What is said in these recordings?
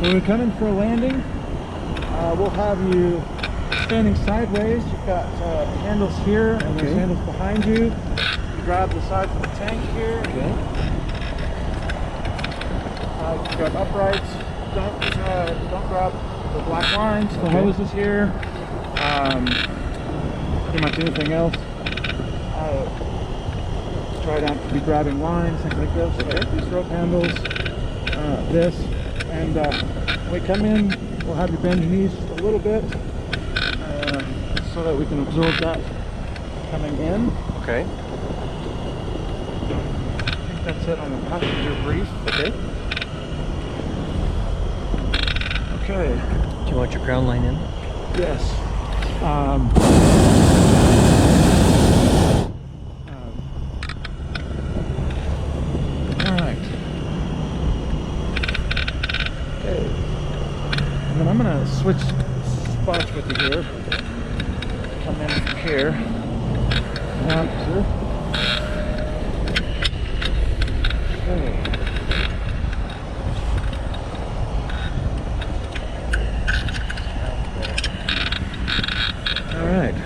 When we come in for a landing, we'll have you standing sideways. You've got handles here and there's handles behind you. You grab the sides of the tank here. You've got uprights. Don't grab the black lines, the hoses here. Pretty much anything else. Try not to be grabbing lines, things like this. These rope handles, this. And when we come in, we'll have you bend your knees just a little bit so that we can absorb that coming in. Okay. I think that's it on the passenger brief. Okay. Do you want your crown line in? Yes. I'm going to switch spots with you here. Come in from here. Down here. Okay. All right.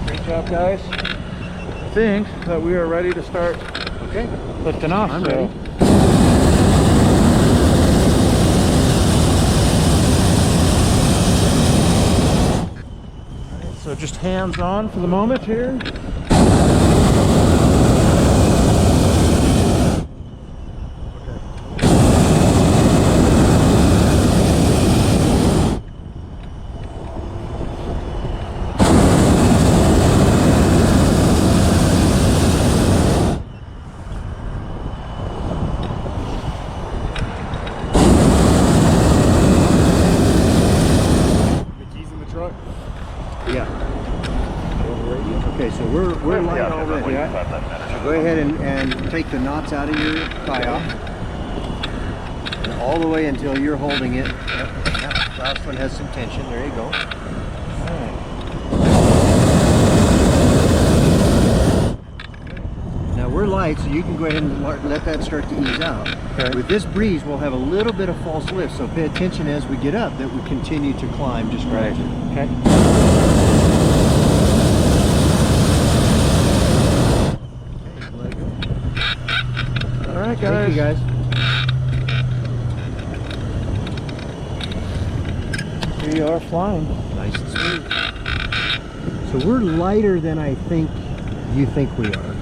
Great job, guys. I think that we are ready to start lifting off. I'm ready. So just hands on for the moment here. Okay, so we're light already. So go ahead and take the knots out of your kayak all the way until you're holding it. Yep. Last one has some tension. There you go. Now we're light, so you can go ahead and let that start to ease out. With this breeze, we'll have a little bit of false lift, so pay attention as we get up that we continue to climb just right. Okay. All right, guys. Thank you, guys. We are flying. Nice and smooth. So we're lighter than I think you think we are.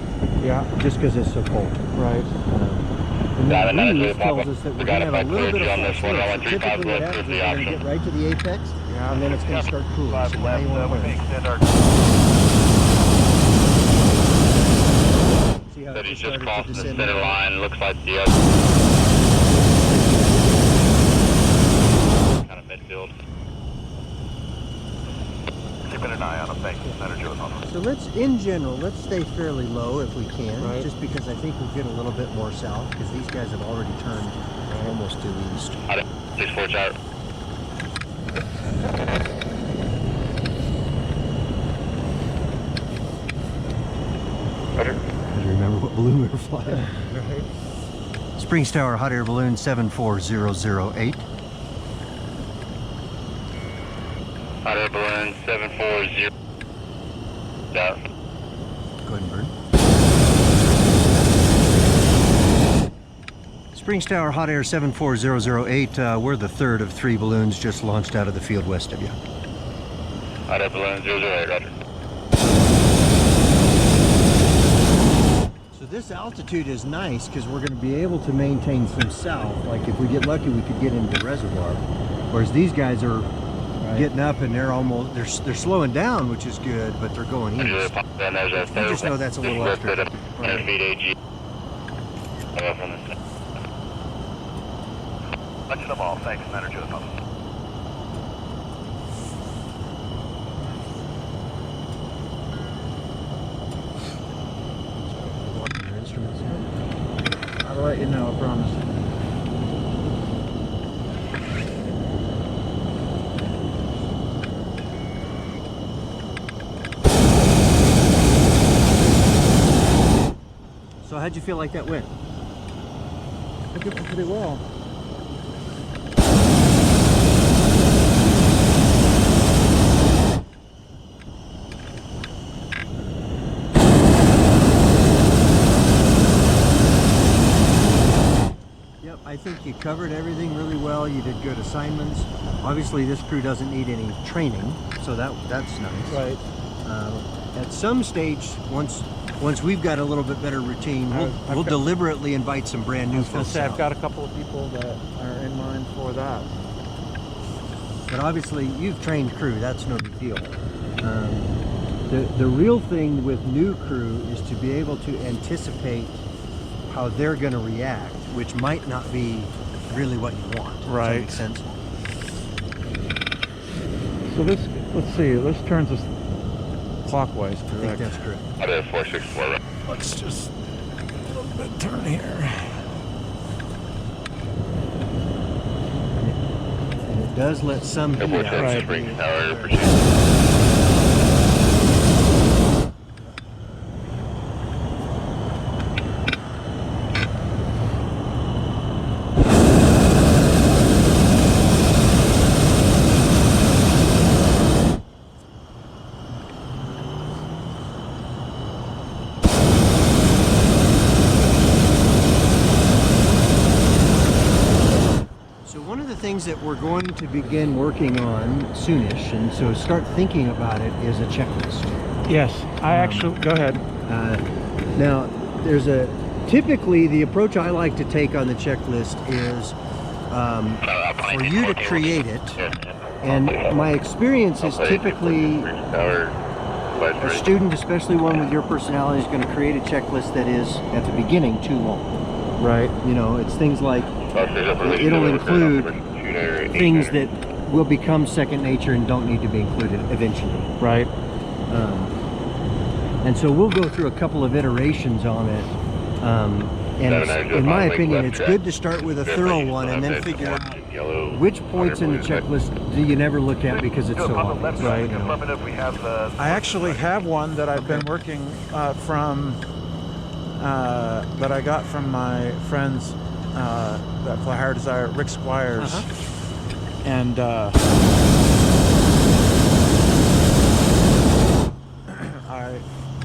Yeah. Just because it's so cold. Right. And that breeze tells us that we're going to have a little bit of false lift. So typically what happens is we're going to get right to the apex, and then it's going to start cooling. So now you want to see how That it he's just just started to crossing the descend. center line. Looks like the other kind of midfield. Keeping an eye on him. Thank you, Senator Joe. So in general, let's stay fairly low if we can, just because I think we'll get a little bit more south, because these guys have already turned almost due east. 6-4 chart. Roger. Remember what balloon we were flying. Springs Tower Hot Air Balloon 74008. Hot air balloon 740. Down. Go ahead and burn. Springs Tower Hot Air 74008. We're the third of 3 balloons just launched out of the field west of you. Hot air balloon 008. Roger. So this altitude is nice because we're going to be able to maintain some south. Like if we get lucky, we could get into the reservoir. Whereas these guys are getting up and they're almost they're slowing down, which is good, but they're going east. You just know that's a little extra. Bunch them all. Thanks, Senator Joe. let you know, I promise. So how'd you feel like that went? I did pretty well. Yep, I think you covered everything really well. You did good assignments. Obviously, this crew doesn't need any training, so that's nice. Right. At some stage, once we've got a little bit better routine, we'll deliberately invite some brand new folks out. I've got a couple of people that are in mind for that. But obviously, you've trained crew. That's no big deal. The real thing with new crew is to be able to anticipate how they're going to react, which might not be really what you want. Right. Does that make sense? So let's see, this turns us clockwise, I think correct? that's correct. Out of 464. Let's just a little bit turn here. And it does let some heat Airport out. Service Right. Springs Tower, proceed. So one of the things that we're going to begin working on soonish, and so start thinking about it, is a checklist. Yes, I actually, go ahead. Now, typically the approach I like to take on the checklist is for you to create it, and my experience is typically a student, especially one with your personality, is going to create a checklist that is, at the beginning, too long. Right. You know, it's things like, it'll include things that will become second nature and don't need to be included eventually. Right. And so we'll go through a couple of iterations on it. And in my opinion, it's good to start with a thorough one and then figure out which points in the checklist do you never look at because it's so obvious. Right. I I actually have one that I've been working from, that I got from my friends that fly higher desire, Rick Squires. And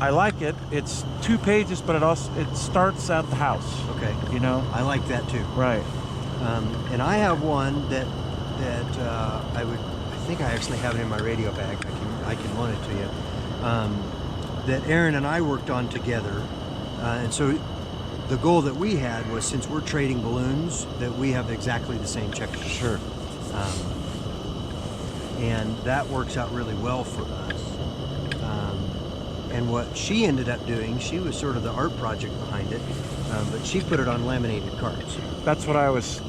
I like it. It's 2 pages, but it starts at the house. Okay. You know. I like that too. Right. And I have one that I think I actually have it in my radio bag. I can loan it to you. That Aaron and I worked on together, and so the goal that we had was, since we're trading balloons, that we have exactly the same checklist. Sure. And that works out really well for us. And what she ended up doing, she was sort of the art project behind it, but she put it on laminated cards. That's what I was.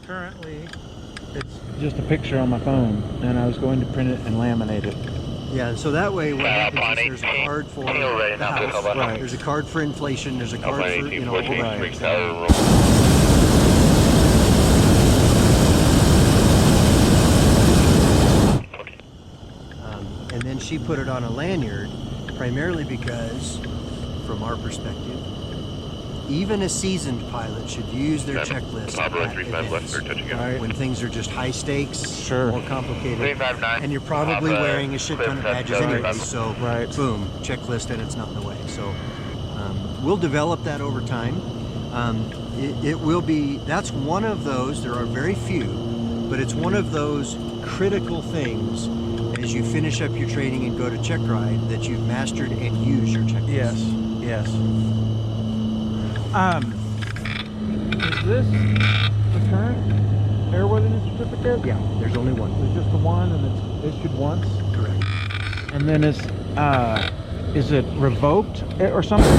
Currently, it's just a picture on my phone, and I was going to print it and laminate it. Yeah, and so that way what happens is there's a card for the house, Right. there's a card for inflation, there's a card for, you know, and then she put it on a lanyard, primarily because, from our perspective, even a seasoned pilot should use their checklist at events. Right. When things are just high stakes, Sure. more complicated, 359. and you're probably wearing a shit ton of badges anyway, Right. so Right. boom, checklist, and it's not in the way. So we'll develop that over time. It will be, that's one of those, there are very few, but it's one of those critical things as you finish up your training and go to check ride, that you've mastered and use your checklist. Yes. Yes. Is this the current airworthiness certificate? Yeah, there's only one. There's just the one, and it's issued once. Correct. And then is it revoked or something?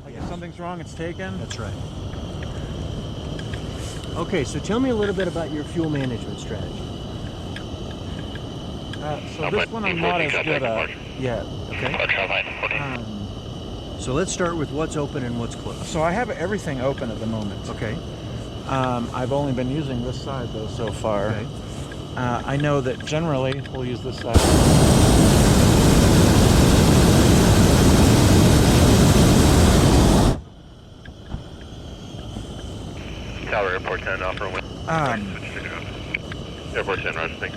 Like if something's wrong, it's taken. That's right. Okay, so tell me a little bit about your fuel management strategy. So this one I'm not as good at yet. Okay. Roger, line 14. So let's start with what's open and what's closed. So I have everything open at the moment. Okay. I've only been using this side though so far. Okay. I know that generally we'll use this side. Tower Airport 10, offer wind. Airport 10, Roger, thanks.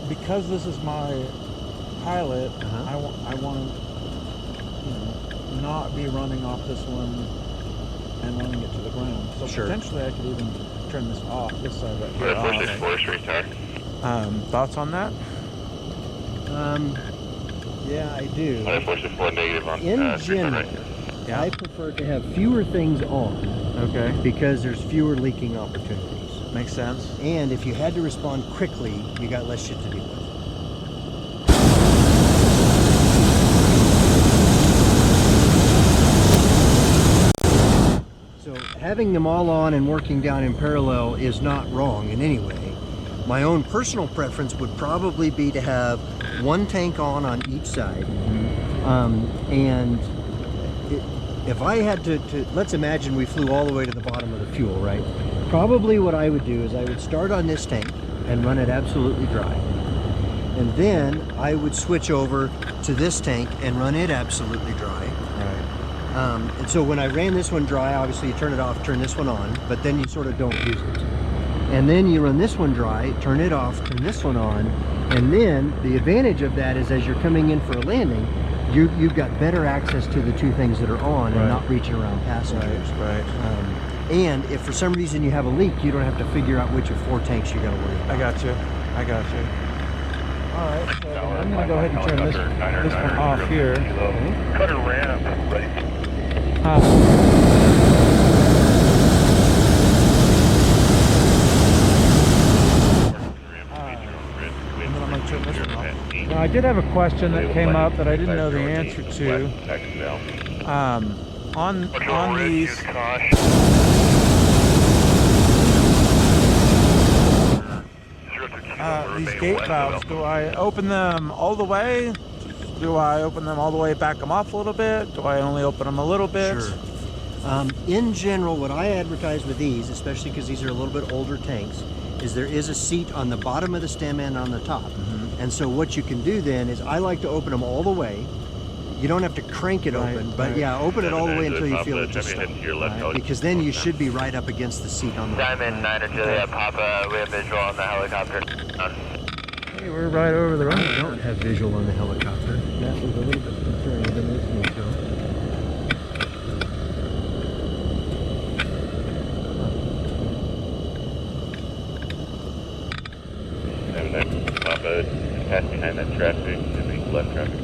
Because this is my pilot, Uh-huh. I want to, not be running off this one and running it to the ground. So Sure. potentially I could even turn this off, this side right here. Airport off. 64, Street Tower. Thoughts on that? Yeah, I do. Airport 64, negative on In Street Tower, general, right. I prefer to have fewer things on Okay. because there's fewer leaking opportunities. Makes sense. And if you had to respond quickly, you got less shit to deal with. So having them all on and working down in parallel is not wrong in any way. My own personal preference would probably be to have one tank on each side. And if I had to, let's imagine we flew all the way to the bottom of the fuel, right? Probably what I would do is I would start on this tank and run it absolutely dry. And then I would switch over to this tank and run it absolutely dry. And so when I ran this one dry, obviously you turn it off, turn this one on, but then you sort of don't use it. And then you run this one dry, turn it off, turn this one on, and then the advantage of that is as you're coming in for a landing, you've got better access to the two things that are on and not reaching around passengers. Right. And if for some reason you have a leak, you don't have to figure out which of 4 tanks you're going to worry about. I got you. All right, so I'm going to go ahead and turn this one off here. Cutter ramp, ready. And then I'm going to turn this one off. Now, I did have a question that came up that I didn't know the answer to. On these. These gate valves, do I open them all the way? Do I open them all the way, back them off a little bit? Do I only open them a little bit? Sure. In general, what I advertise with these, especially because these are a little bit older tanks, is there is a seat on the bottom of the stem and on the top. And so what you can do then is I like to open them all the way. You don't have to crank it open, but yeah, open it all the way until you feel it just stop. Because then you should be right up against the seat on the bottom. Diamond 9 Juliet Papa, we have visual on the helicopter. Hey, we're right over the I runway. don't have visual on the helicopter. That was a little bit concerning to me. Papa, pass behind that traffic, and make left traffic.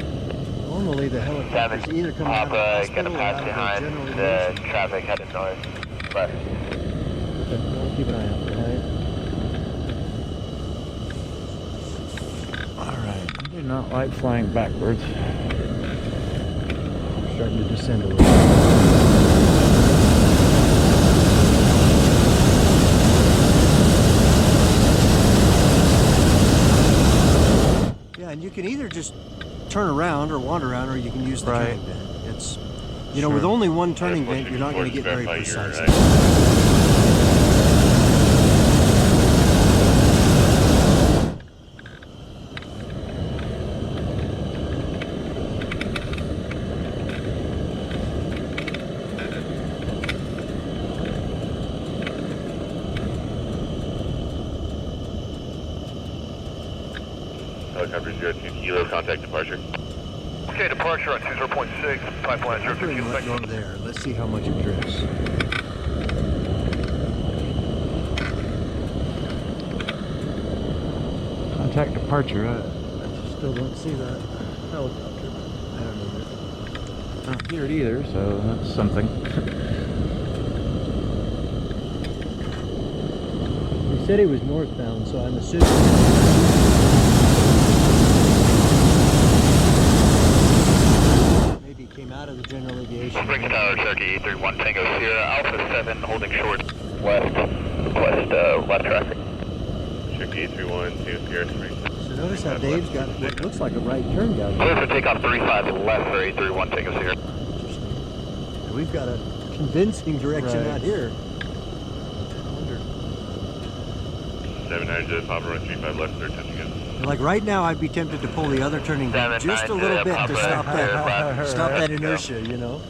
Normally the helicopters either come out of the Papa, hospital gonna or pass out of behind general the aviation. traffic headed north. Left. Okay, we'll keep an eye out for that. Alright, I do not like flying backwards. I'm starting to descend a little. Yeah, and you can either just turn around or wander around, or you can use the turning vent. It's, you know, with only one turning vent, you're not going to get very precise. Helicopter 02 Kilo, contact departure. Okay, departure on 20.6, pipeline 02 Pretty Kilo. much go there. Let's see how much it drifts. Contact departure. I still don't see that helicopter. I don't know. I don't hear it either, so that's something. He said he was northbound, so I'm assuming. Maybe he came out of the general aviation. Spring Tower, Cherokee 31 Tango Sierra, Alpha 7, holding short west, left traffic. Cherokee 312 Sierra Spring. So notice how Dave's got what looks like a right turn down Clear there. for takeoff 35 left for 831 Tango Sierra. And we've got a convincing direction Right. out here. 79 Papa, run 35 left, third touch again. Like right now, I'd be tempted to pull the other turning just a little bit to stop that inertia, you know.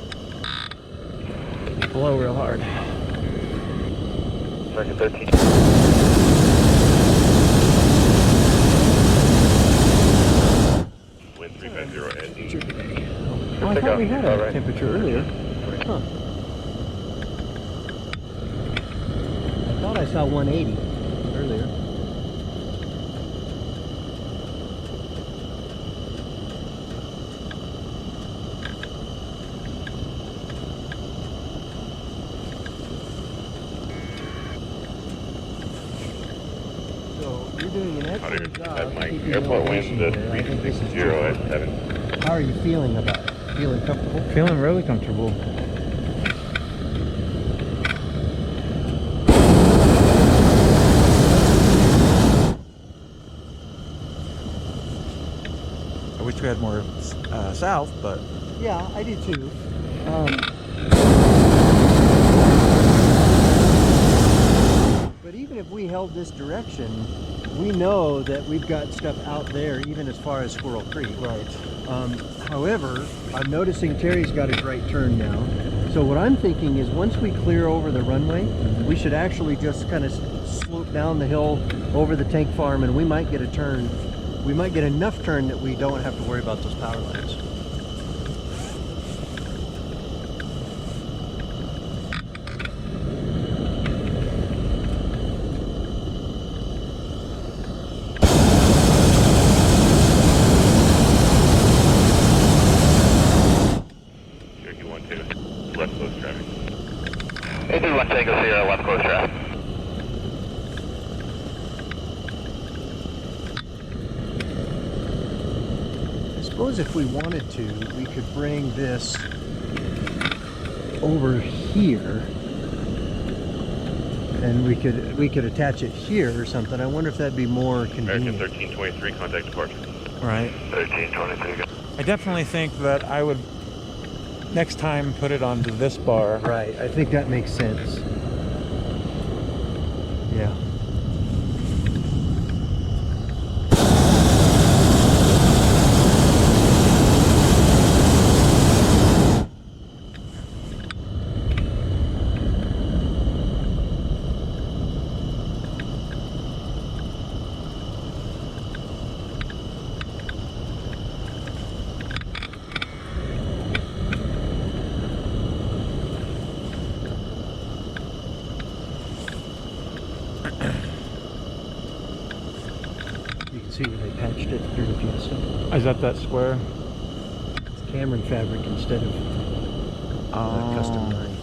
Blow real hard. Second 13. Wind 350 at Oh, I thought we had a temperature earlier. Huh. I thought I saw 180 earlier. So you're doing an excellent job. At my keeping airport winds elevation to here. I think this is 360 at terrific. 7. How are you feeling about it? Feeling comfortable? Feeling really comfortable. I wish we had more south, but Yeah, I do too. But even if we held this direction, we know that we've got stuff out there, even as far as Squirrel Creek. right. However, I'm noticing Terry's got his right turn now. So what I'm thinking is once we clear over the runway, we should actually just kind of slope down the hill over the tank farm, and we might get a turn. We might get enough turn that we don't have to worry about those power lines. Cherokee 1-2, left close traffic. 831 Tango Sierra, left close traffic. I suppose if we wanted to, we could bring this over here, and we could attach it here or something. I wonder if that'd be more American convenient. 1323, contact departure. Right. 1323. I definitely think that I would next time put it onto this bar. Right, I think that makes sense. Yeah. You can see where they patched it through the Fiesta. Is that square? It's Cameron fabric instead of custom line.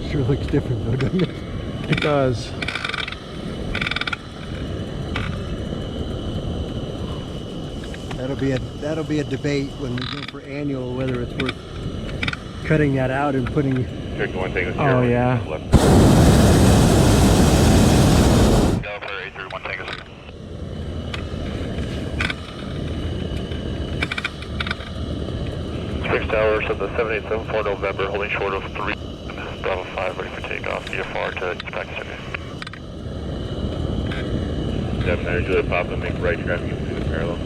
Sure looks different though, doesn't it? It does. That'll be a debate when we go for annual, whether it's worth cutting that out and putting. Cherokee 1 Tango Sierra. Oh, yeah. Left. Go for 831 Tango Sierra. Six towers of the 7874 November, holding short of 3. Bravo 5, ready for takeoff. VFR to practice area. 79 Juliet Papa, make right traffic into the parallel.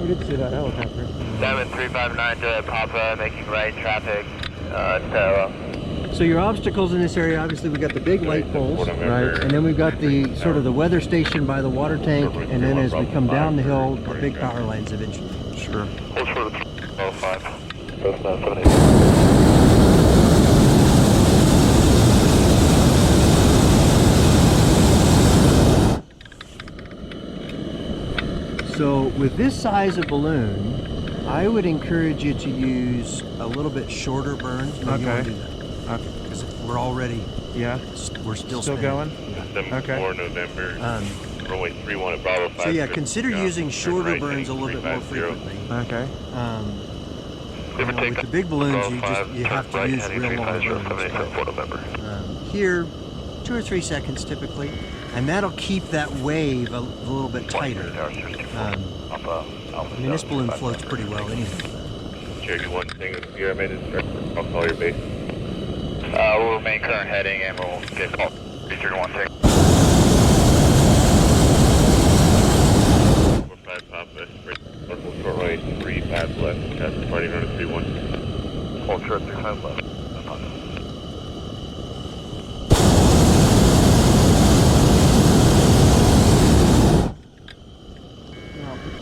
We did see that helicopter. 7359 Juliet Papa, making right traffic to So your obstacles in this area, obviously we got the big light poles, right, and then we've got the sort of the weather station by the water tank, and then as we come down the hill, the big power lines eventually. Sure. hold short of 305. Both 78. So with this size of balloon, I would encourage you to use a little bit shorter burns. No, you won't Okay. do that. Okay. Because we're already, Yeah. we're still Still spinning. going? Yeah. 74 November, Um, runway 31 at Bravo 5. so yeah, consider takeoff, using turn shorter right, burns a heading little bit more 350. frequently. Okay. With the big balloons, you have to right, use heading real long 3507, balloons. 74 November. Here, 2 or 3 seconds typically, and that'll keep that wave a little bit tighter. I mean, this balloon floats pretty well anyhow. Cherokee 1 thing, you made it. I'll call your base. We'll remain current heading and we'll get call 331 thing. 45 Papa, local shortway, 35 left, that's party running 31. Hold short 35 left.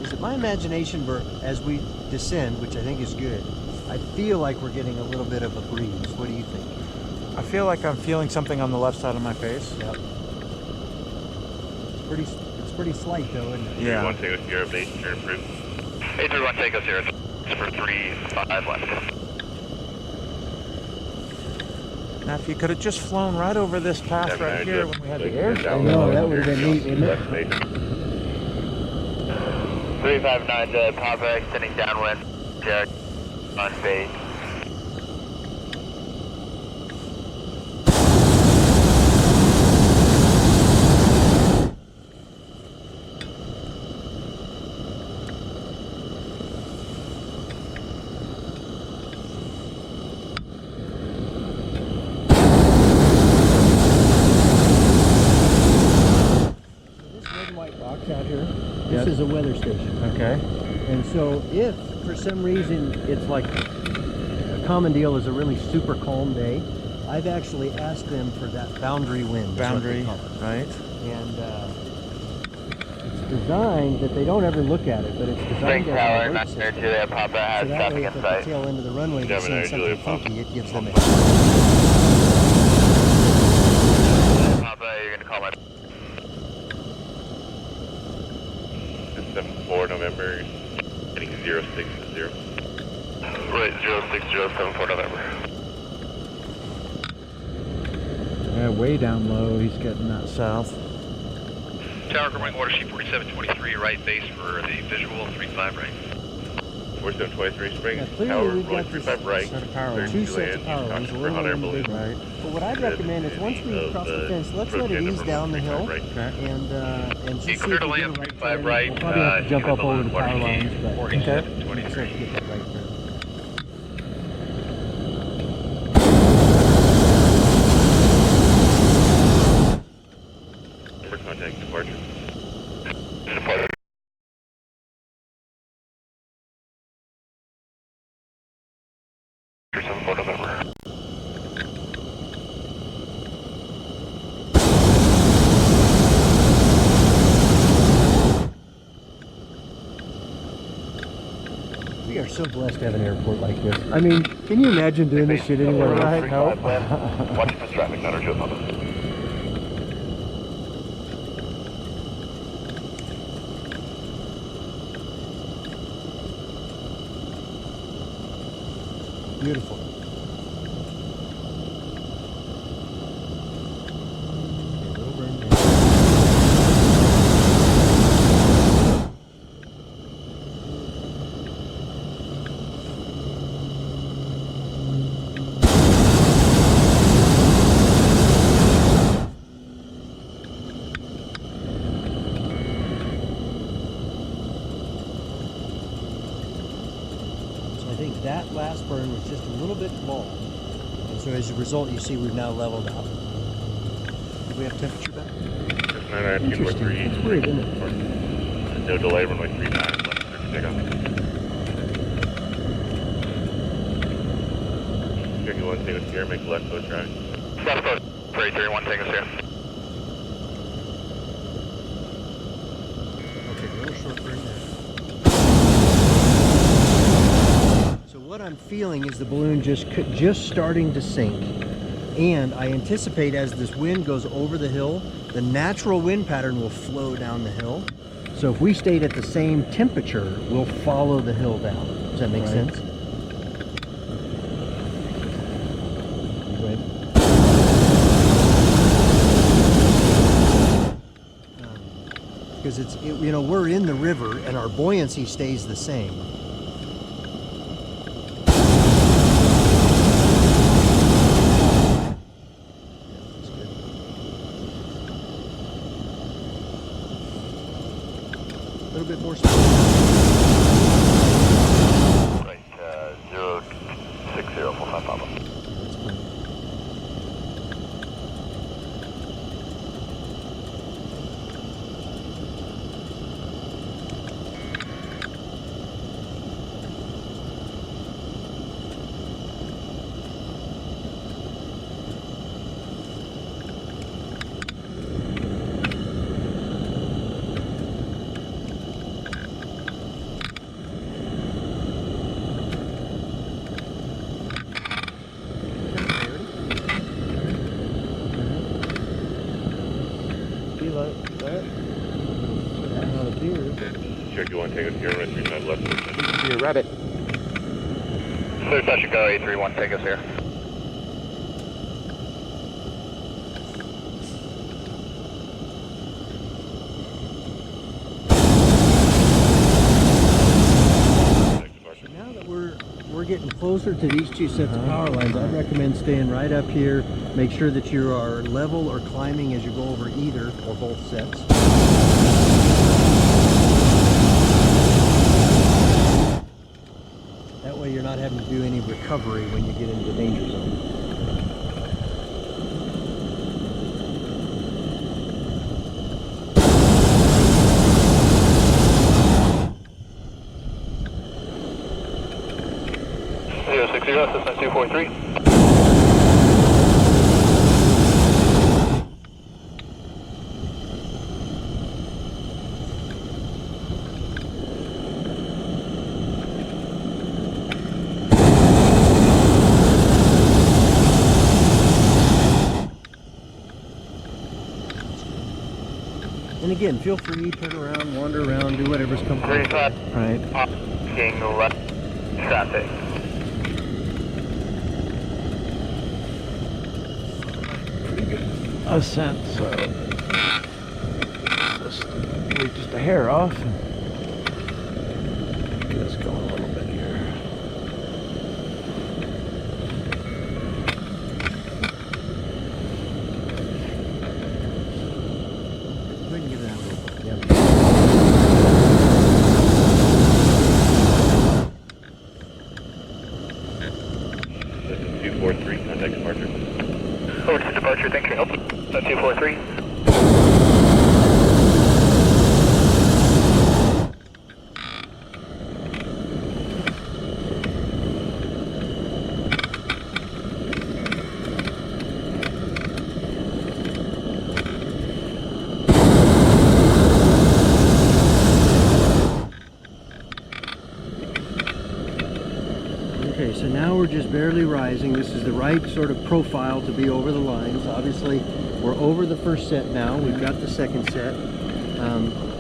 Is it my imagination where as we descend, which I think is good, I feel like we're getting a little bit of a breeze. What do you think? I feel like I'm feeling something on the left side of my face. Yep. It's pretty slight though, isn't it? Yeah. 31 Tango Sierra base, turn approved. 831 Tango Sierra, for 35 left. Now, if you could have just flown right over this path right here when we had the air show. I know, that would have been neat, wouldn't it? 359 Papa, extending downwind, Jared, on base. Out here. This is a weather station. Okay. And so if for some reason it's like a common deal is a really super calm day, I've actually asked them for that boundary wind. is what they Boundary, call it. right? And it's designed that they don't ever look at it, but it's designed Spring as Tower, an alert system. 902, that Papa has So that traffic way in if at sight. the tail end of the runway they Gemini, see something Julia, Papa. funky, it gives them a Papa, you're going to call my... 74 November, heading 060. Right, 06074 November. Yeah, way down low, he's getting that south. Tower, good morning, water sheet 4723, right base for the visual, 35 right. 4723 Spring, Yeah, clearly Tower, we've got rolling 35 right, set of power lines. 2 32 sets of land, power lines, Oscar one Hot Air on the Balloon. big Right. But what I'd recommend is once we cross the fence, let's let it ease down the hill and just see if Clear to we get land, a right 35 turn. right. We'll probably have to jump up over the water power lines, sheet but 4723. start to get that right turn. Number contact departure. Departure. November. We are so blessed to have an airport like this. I mean, can you imagine doing this shit anywhere else? Right, nope. Watching this traffic, not our show, Papa. Beautiful. Okay, little burn down. So I think that last burn was just a little bit long. And so as a result, you see we've now leveled out. Do we have temperature back? Interesting. It's weird, isn't it? No delay, runway 39 left, take off. Cherokee 1 Tango Sierra, make left coast right. South coast, 331 Tango Sierra. Okay, a little short burn there. So what I'm feeling is the balloon just starting to sink. And I anticipate as this wind goes over the hill, the natural wind pattern will flow down the hill. So if we stayed at the same temperature, we'll follow the hill down. Does that make sense? Go ahead. Because you know, we're in the river and our buoyancy stays the same. Tango Sierra, right 35 left. Be a rabbit. Clear touch and go, 831, take us here. So now that we're getting closer to these two sets of power lines, I'd recommend staying right up here. Make sure that you are level or climbing as you go over either or both sets. That way you're not having to do any recovery when you get into the danger zone. System 243. And again, feel free, turn around, wander around, do whatever's comfortable. 35. Right. King left traffic. Ascent, so just leave just a hair off and get us going a little bit here. Go ahead and give that a little. Yeah. System 243, contact departure. Over to departure, thank you. Help. 243. Okay, so now we're just barely rising. This is the right sort of profile to be over the lines. Obviously, we're over the first set now. We've got the second set.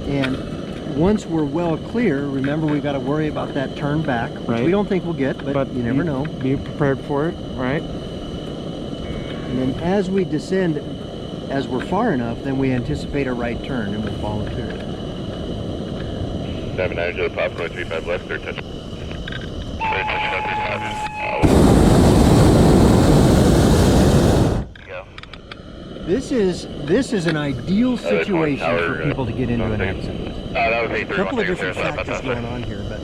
And once we're well clear, remember we've got to worry about that turn back, which Right. we don't think we'll get, but you never know. Be prepared for it, right? And then as we descend, as we're far enough, then we anticipate a right turn and we'll follow clear. 79 to the top, 35 left, third touch. This is an ideal situation tower, for people to get into an okay. accident. That was A 831. couple of different factors going on here, but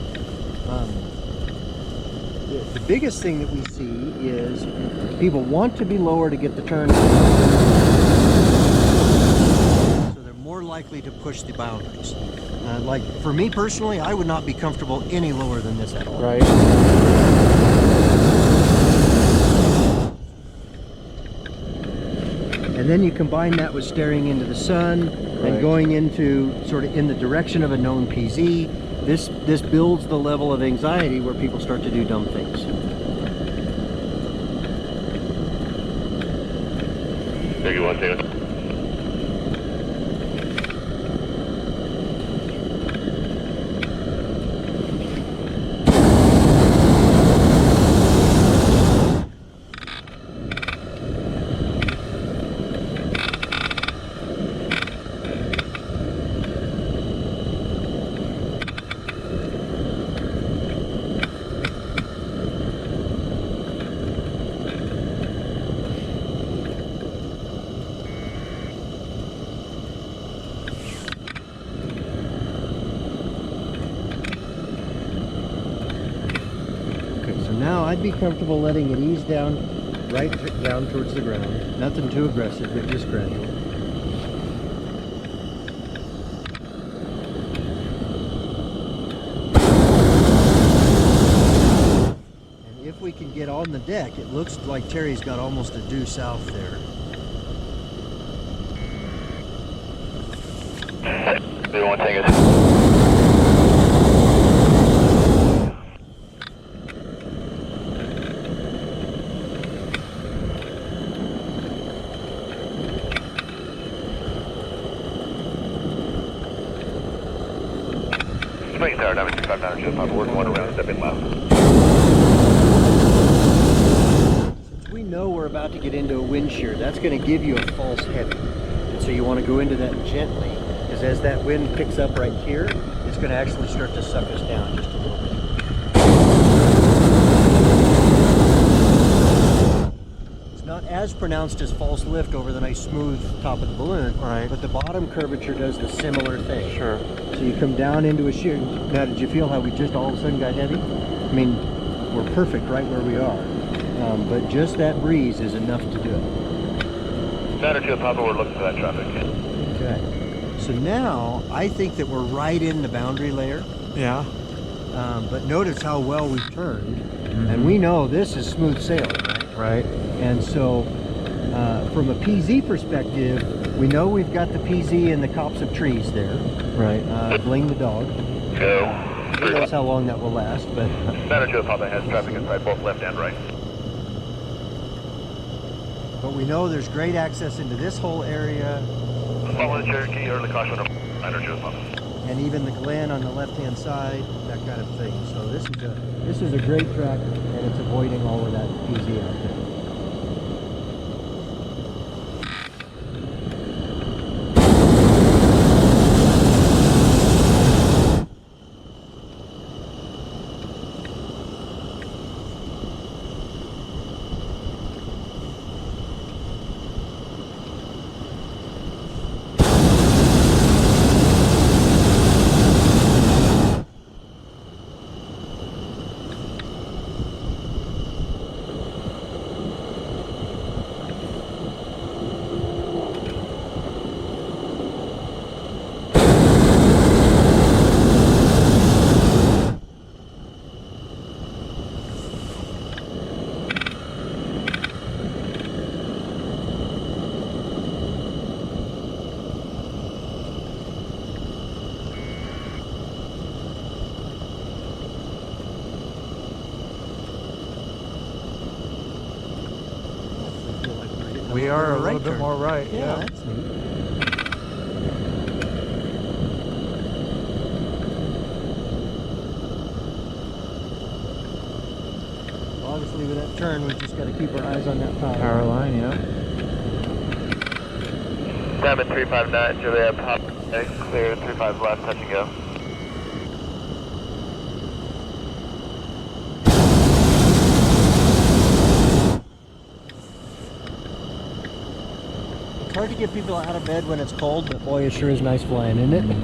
the biggest thing that we see is people want to be lower to get the turn, so they're more likely to push the boundaries. Like for me personally, I would not be comfortable any lower than this at all. Right. And then you combine that with staring into the sun and Right. going into sort of in the direction of a known PZ. This builds the level of anxiety where people start to do dumb things. 31, Tango. Now I'd be comfortable letting it ease down, right down towards the ground. Nothing too aggressive, but just gradual. And if we can get on the deck, it looks like Terry's got almost a due south there. 31, Tango. Tower, Diamond 359, Joe Papa, we're going around, step in left. Since we know we're about to get into a wind shear, that's going to give you a false heavy. And so you want to go into that gently, because as that wind picks up right here, it's going to actually start to suck us down just a little bit. It's not as pronounced as false lift over the nice smooth top of the balloon, Right. but the bottom curvature does the similar thing. Sure. So you come down into a shear. Now, did you feel how we just all of a sudden got heavy? I mean, we're perfect right where we are. But just that breeze is enough to do it. Tower, Joe Papa, we're looking for that traffic. Okay. So now, I think that we're right in the boundary layer. Yeah. But notice how well we've turned. And we know this is smooth sailing, right? Right. And so, from a PZ perspective, we know we've got the PZ and the copse of trees there. Right. Bling the dog. Go. Who knows how long that will last, but Tower, Joe Papa has traffic inside both left and right. we know there's great access into this whole area Follow the Cherokee, early caution, Tower, Joe Papa. and even the Glen on the left-hand side, that kind of thing. So this is a great track, and it's avoiding all of that PZ out there. We are a right little bit turn. more right. Yeah, that's neat. Obviously, with that turn, we've just got to keep our eyes on that power. Power line, yeah. Diamond 359, Juliet, Papa, clear, 35 left, touch and go. It's hard to get people out of bed when it's cold, but boy, it sure is nice flying, isn't it?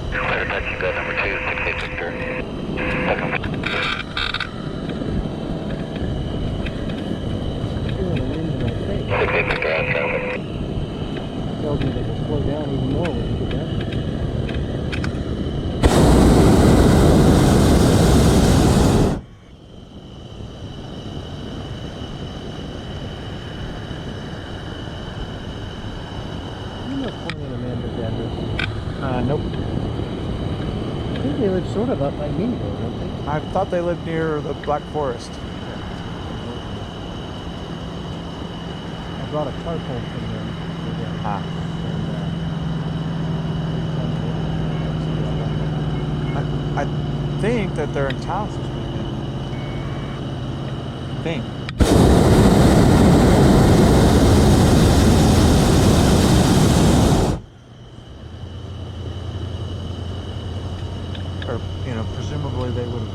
Clear, touch and go, number 2, 68 Victor. Feeling the wind in my face. 68 Victor, out traffic. Tells me they can slow down even more when you get down. You know Corny and Amanda Danvers. Nope. I think they live sort of up by me, though, don't they? I thought they lived near the Black Forest. I brought a cart home from them. Ah. I think that they're in town this weekend. I think. Or, presumably they would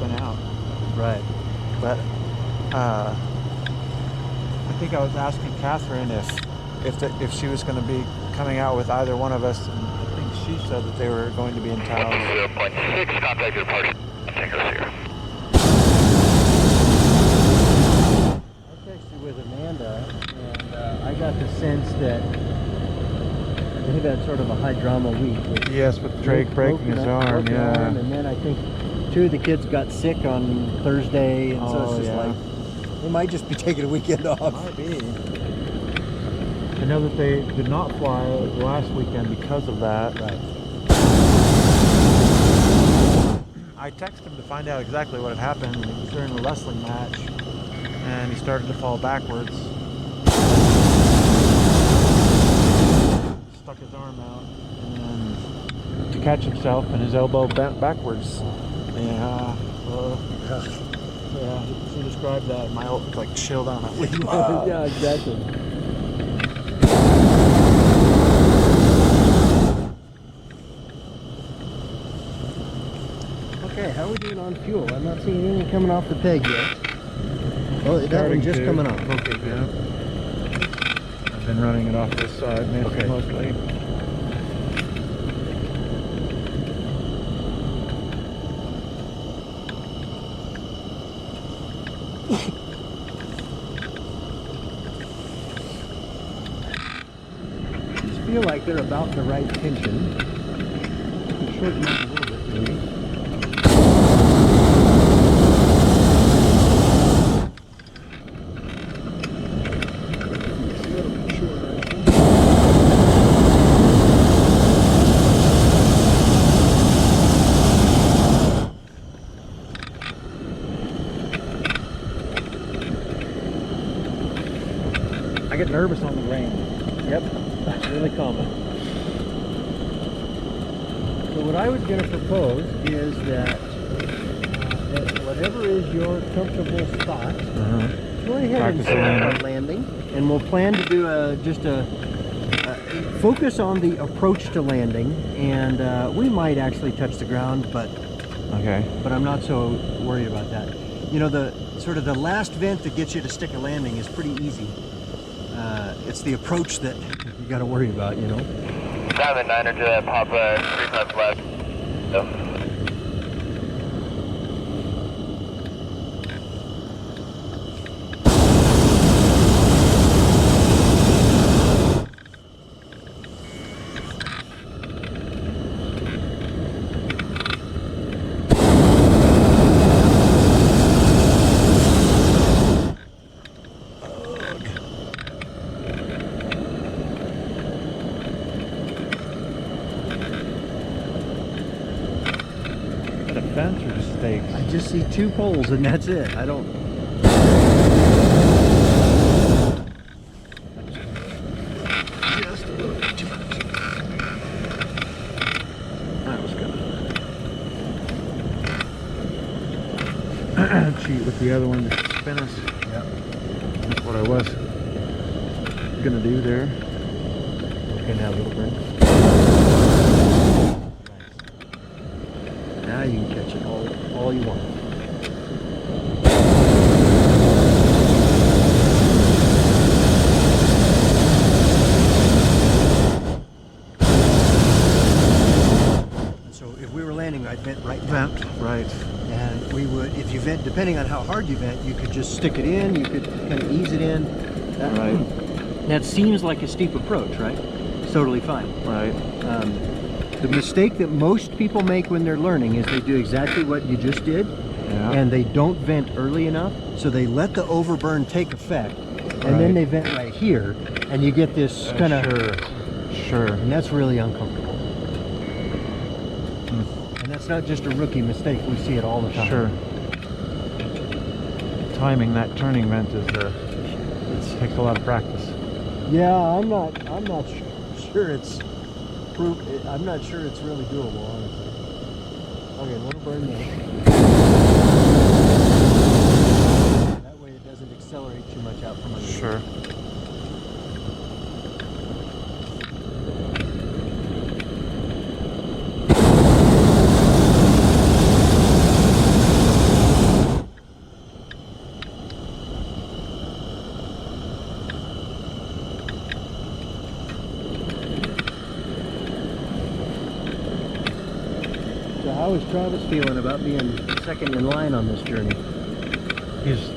I think I was asking Catherine if she was going to be coming out with either one of us, and I think she said that they were going to be in town. 0.6, contact your party. Tango Sierra. I texted with Amanda, and I got the sense that they've had sort of a high drama week. Yes, with Drake breaking his arm, yeah. And then I think 2 of the kids got sick on Thursday, and so it's just like, they might just be taking a weekend off. Might be. I know that they did not fly last weekend because of that. Right. I texted him to find out exactly what had happened, and it was during a wrestling match, and he started to fall backwards. Stuck his arm out, and to catch himself, and his elbow bent backwards. Yeah. Yeah, she described that. My old like chill down. I'm like, wow. Yeah, exactly. Okay, how are we doing on fuel? I'm not seeing anything coming off the peg yet. Oh, that one just coming off. Okay, Yeah. I've been running it off this side, Okay. mostly. Just feel like they're about the right tension. I can shorten up a little bit, maybe. I get nervous on the rain. Yep, that's really common. So what I was going to propose is that whatever is your comfortable spot, go ahead Practice and set landing. up our landing, and we'll plan to do just a focus on the approach to landing, and we might actually touch the ground, but Okay. I'm not so worried about that. You know, the sort of the last vent that gets you to stick a landing is pretty easy. It's the approach that you got to worry about, you know. Diamond 9er to that Papa 35 left. So. Is that a fence or just stakes? I just see 2 poles and that's it. I don't. Just a little bit too much. That was good. Cheat with the other one to spin us. Yep. That's what I was gonna do there. Okay, now a little bit. Now you can catch it all you want. So if we were landing, I'd vent right down. Vent, right. And we would, if you vent, depending on how hard you vent, you could just stick it in, you could kind of ease it in. That seems like a steep approach, right? It's totally fine. Right. The mistake that most people make when they're learning is they do exactly what you just did, Yeah. and they don't vent early enough, so they let the overburn take effect, and then they vent right here, and you get this kind of, Sure. and that's really uncomfortable. And that's not just a rookie mistake, we see it all the time. Sure. Timing that turning vent is it takes a lot of practice. Yeah, I'm not sure it's proof. I'm not sure it's really doable, honestly. Okay, little burn there. That way it doesn't accelerate too much out from under. Sure. How is Travis feeling about being second in line on this journey? He's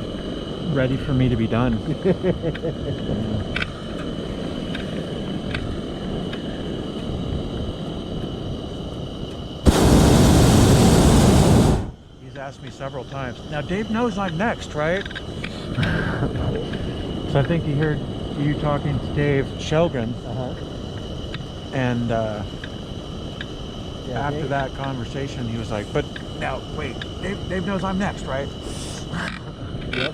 ready for me to be done. He's asked me several times. Now Dave knows I'm next, right? So I think he heard you talking to Dave Shelgren, and after Dave? that conversation, he was like, "But now, wait, Dave knows I'm next, right?" Yep.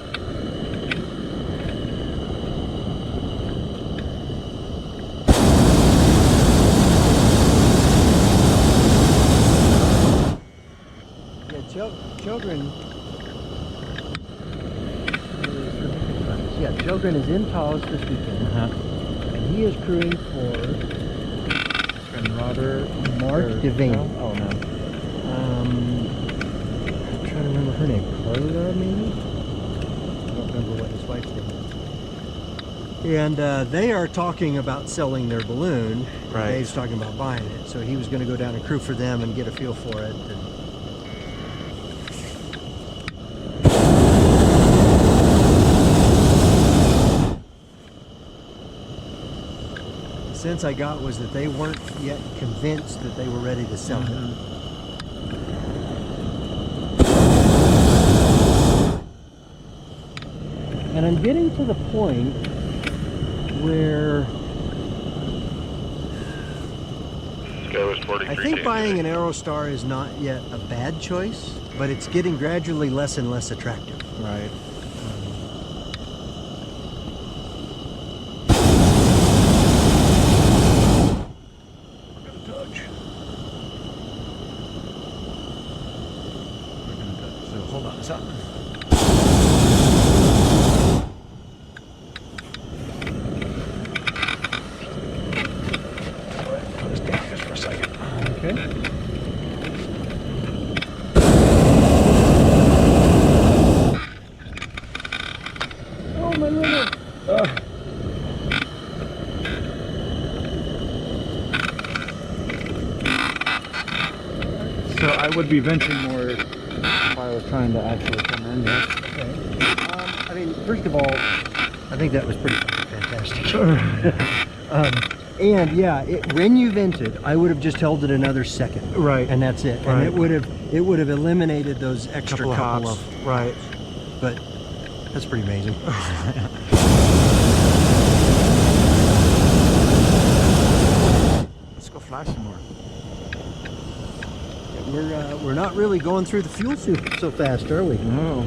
Children. Yeah, Children is in Taos this weekend, and he is crewing for His friend Robert, Mark Devane. Oh no. I'm trying to remember her name. Carla, maybe? I don't remember what his wife's name is. And they are talking about selling their balloon. Right. Dave's talking about buying it, so he was going to go down and crew for them and get a feel for it. And the sense I got was that they weren't yet convinced that they were ready to sell it. And I'm getting to the point where I think buying an Aerostar is not yet a bad choice, but it's getting gradually less and less attractive. Right. So hold on a second. Put this down just for a second. Okay. Oh my goodness! So I would be venting more if I was trying to actually come in. Yes. Okay. I mean, first of all, I think that was pretty fantastic. And yeah, when you vented, I would have just held it another second. Right. And that's it. Right. And it would have eliminated those extra couple of right. But that's pretty amazing. Let's go fly some more. We're not really going through the fuel so fast, are we? No.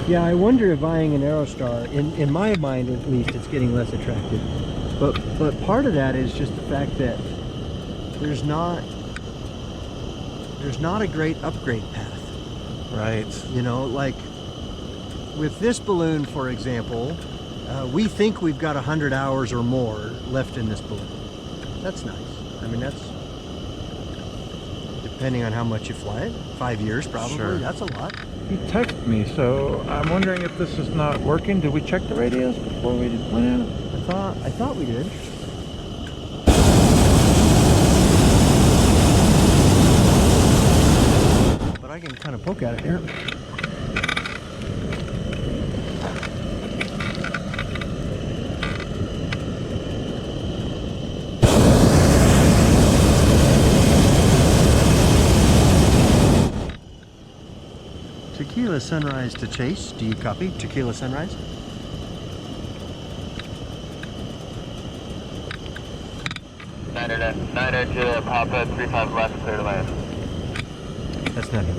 Yeah, I wonder if buying an Aerostar, in my mind at least, it's getting less attractive. But part of that is just the fact that there's not a great upgrade path. Right. You know, like with this balloon, for example, we think we've got 100 hours or more left in this balloon. That's nice. I mean, that's depending on how much you fly it. 5 years probably. Sure. That's a lot. He texted me, so I'm wondering if this is not working. Did we check the radios before we went out? I thought we did. But I can kind of poke at it here. Tequila Sunrise to Chase. Do you copy? Tequila Sunrise? Niner to Papa 35 left, clear to land. That's not him.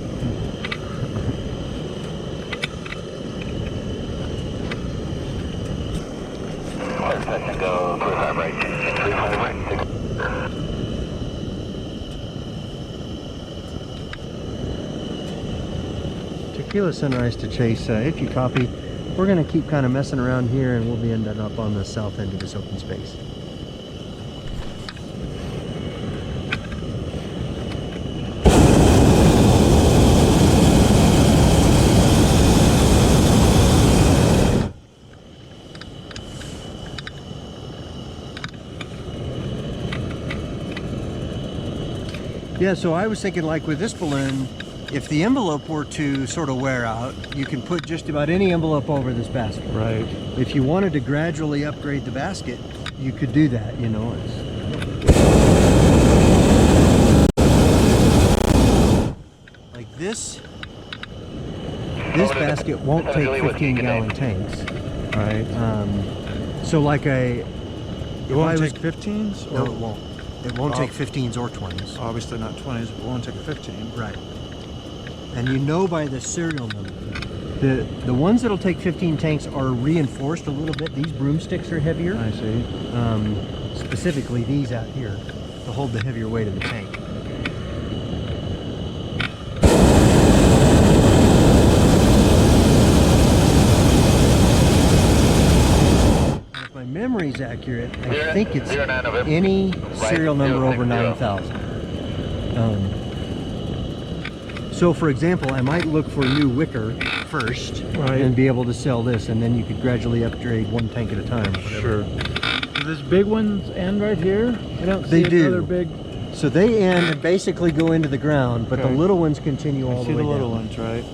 Second, go 35 right. 35 right. Tequila Sunrise to Chase. If you copy, we're going to keep kind of messing around here and we'll be ending up on the south end of this open space. Yeah, so I was thinking like with this balloon, if the envelope were to sort of wear out, you can put just about any envelope over this basket. Right. If you wanted to gradually upgrade the basket, you could do that, you know. Like this basket won't take 15-gallon tanks. Right. So like It won't was- take 15s? no, Or it won't. It won't take 15s or 20s. obviously not 20s, but it won't take a 15. Right. And you know by the serial number. The ones that'll take 15 tanks are reinforced a little bit. These broomsticks are heavier. I see. Specifically these out here to hold the heavier weight of the tank. If my memory's accurate, I think it's any serial number over 9,000. So for example, I might look for new wicker first Right. and be able to sell this, and then you could gradually upgrade one tank at a time. Sure. Do these big ones end right here? I don't They see do. another big. So they end and basically go into the ground, but Okay. the little ones continue all I the see way the little down. ones, right?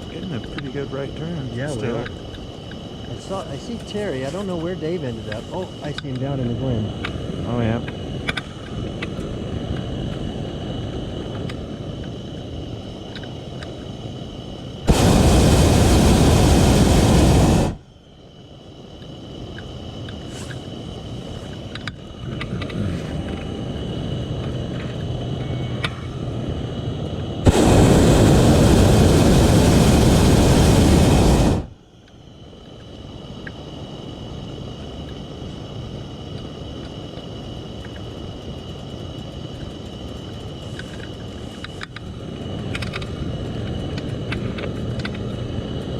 We're getting a pretty good right turn. Yeah, we still. are. I see Terry. I don't know where Dave ended up. Oh, I see him down in the glen. Oh, yeah.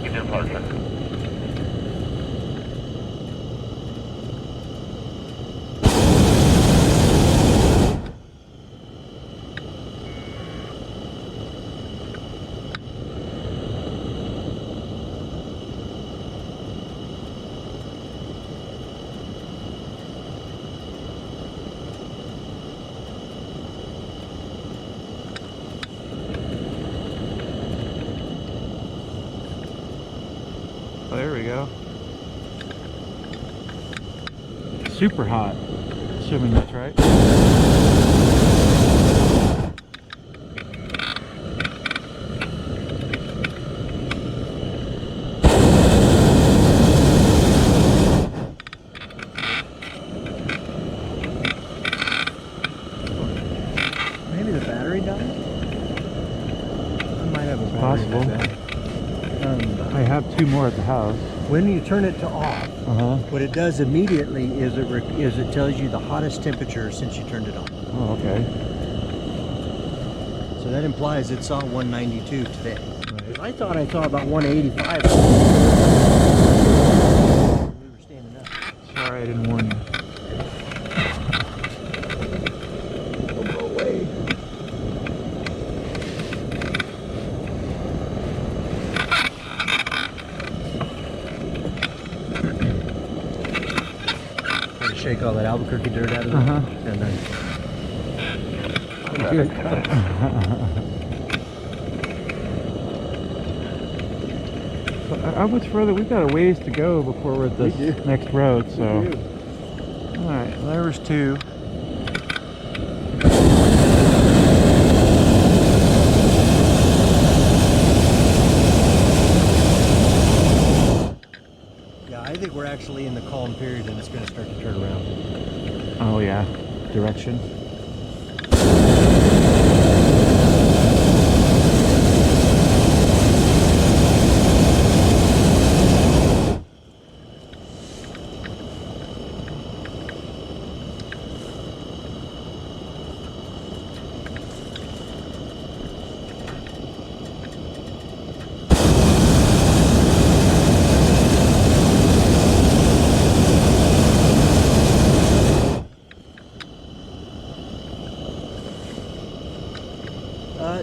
Engine departure. Oh, there we go. Super hot. Assuming that's right. Maybe the battery died? I might have a battery Possible. in that. I have two more at the house. When you turn it to off, Uh-huh. what it does immediately is it tells you the hottest temperature since you turned it on. Oh, okay. So that implies it saw 192 today. Right. I thought I saw about 185. We were standing up. Sorry I didn't warn you. Go away. Try to shake all that Albuquerque dirt out of there. Uh-huh. And then Good. So, how much further? We've got a ways to go before we're at We this do. next road, so. We do. Alright, there's two. Yeah, I think we're actually in the calm period and it's going to start to turn around. Oh yeah, direction.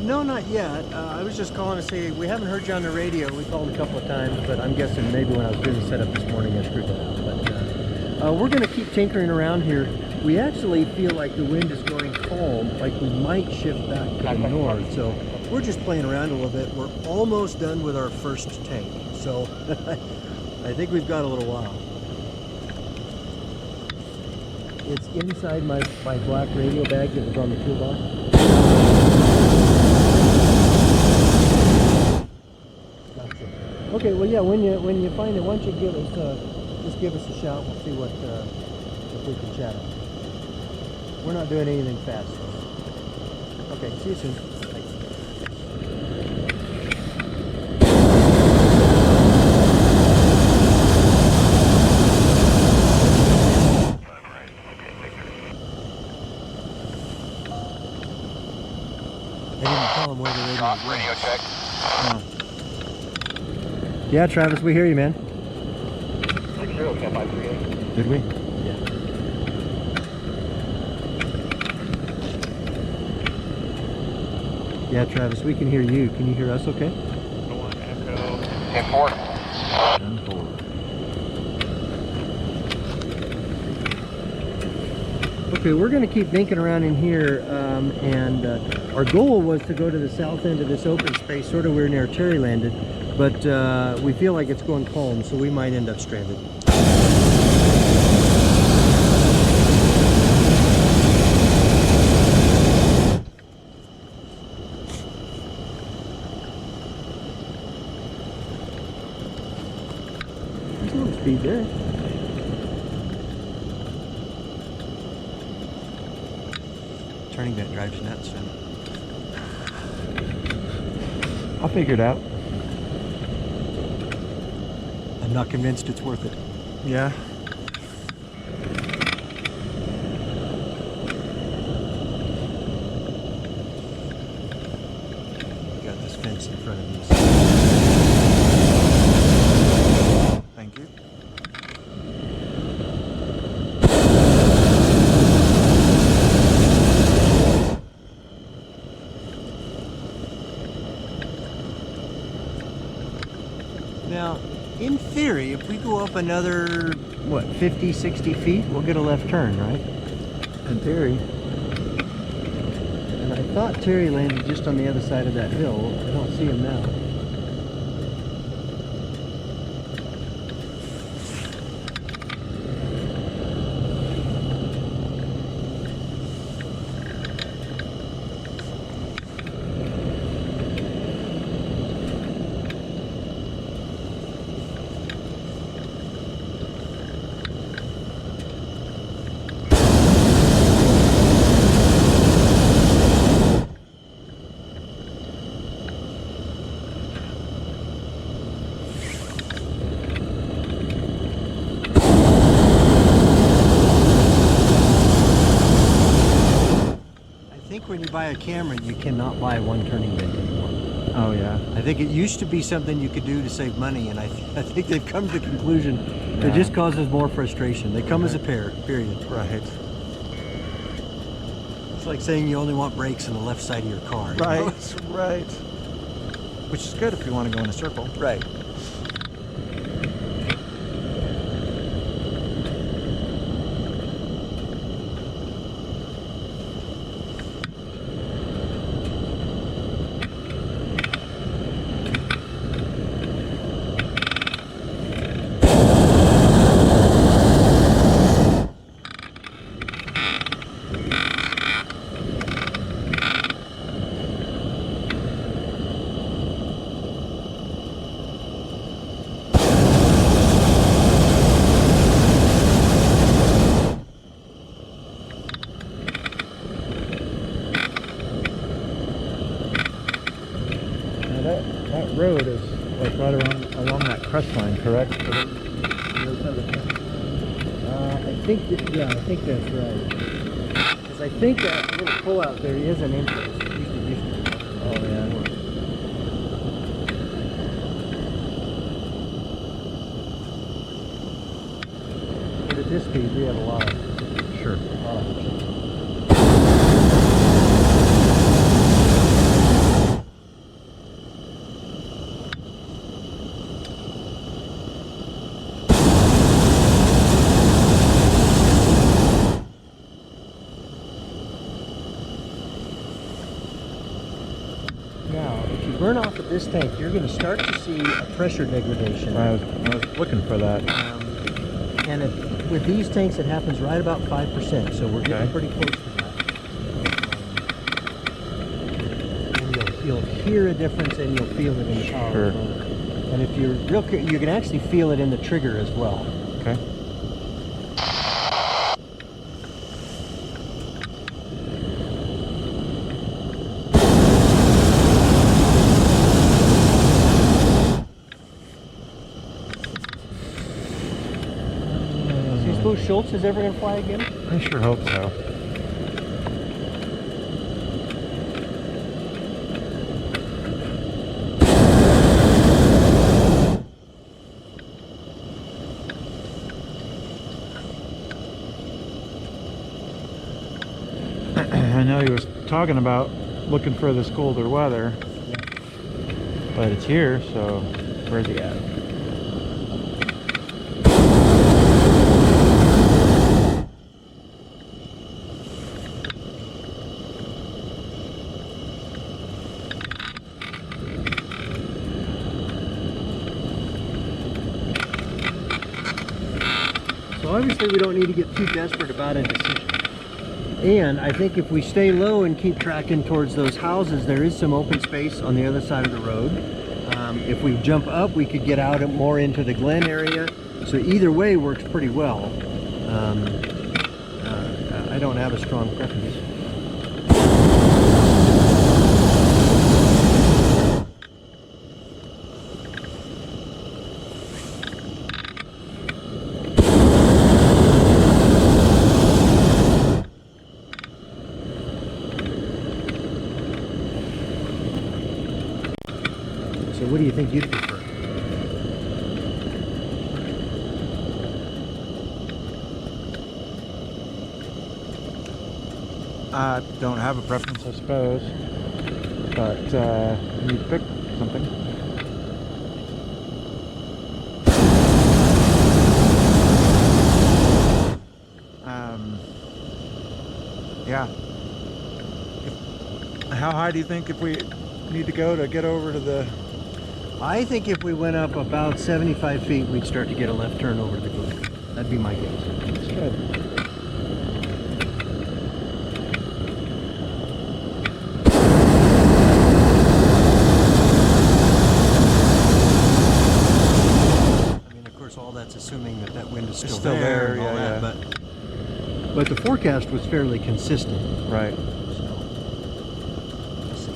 No, not yet. I was just calling to say we haven't heard you on the radio. We called a couple of times, but I'm guessing maybe when I was doing the setup this morning I screwed that up. But we're going to keep tinkering around here. We actually feel like the wind is going cold. calm, like we might shift back to the north. So we're just playing around a little bit. We're almost done with our first tank. So I think we've got a little while. It's inside my black radio bag that was on the toolbox. Gotcha. Okay, well, yeah, when you find it, why don't you give us just give us a shout. We'll see what if we can chat up. We're not doing anything fast. So. Okay, see you soon. Thanks. I didn't tell him where the radio was. Radio check. Yeah, Travis, we hear you, man. 60, 538. Did we? Yeah, Travis, we can hear you. Can you hear us okay? 10-4. Okay, we're going to keep dinking around in here, and our goal was to go to the south end of this open space, sort of where near Terry landed, but we feel like it's going calm, so we might end up stranded. There's a little speed there. Turning that drives nuts, son. I'll figure it out. I'm not convinced it's worth it. Yeah. You got this fence in front of you. Thank you. Now, in theory, if we go up another, what, 50, 60 feet, we'll get a left turn, right? In theory. And I thought Terry landed just on the other side of that hill. I don't see him now. I think when you buy a camera, you cannot buy one turning bend anymore. Oh yeah. I think it used to be something you could do to save money, and I think they've come to the conclusion Yeah. it just causes more frustration. They come as a pair, period. Right. It's like saying you only want brakes on the left side of your car. you know? Right. Right. Which is good if you want to go in a circle. Right. That road is like right along that crest line, correct? I think that, yeah, I think that's right. Because I think that little pull out there is an entrance. It used to be. Oh yeah. But at this speed, we have a lot of. Sure. A lot of options. this tank, you're going to start to see a pressure degradation. I was looking for that. And with these tanks, it happens right about 5%, so we're getting Okay. pretty close to that. And you'll hear a difference, and you'll feel it in the power Sure. of the motor. And if you're you can actually feel it in the trigger as well. Okay. Do you suppose Schultz is ever going to fly again? I sure hope so. I know he was talking about looking for this colder weather, but it's here, so where's he at? So obviously we don't need to get too desperate about a decision. And I think if we stay low and keep tracking towards those houses, there is some open space on the other side of the road. If we jump up, we could get out more into the Glen area. So either way works pretty well. I don't have a strong preference. So what do you think you'd prefer? I don't have a preference, I suppose, but you need to pick something. Yeah. How high do you think if we need to go to get over to the... I think if we went up about 75 feet, we'd start to get a left turn over to the Glen. That'd be my guess. That's good. I mean, of course, all that's assuming that that wind is It's still, still there, and all yeah, that, but the forecast was fairly consistent. Right. So, we'll see.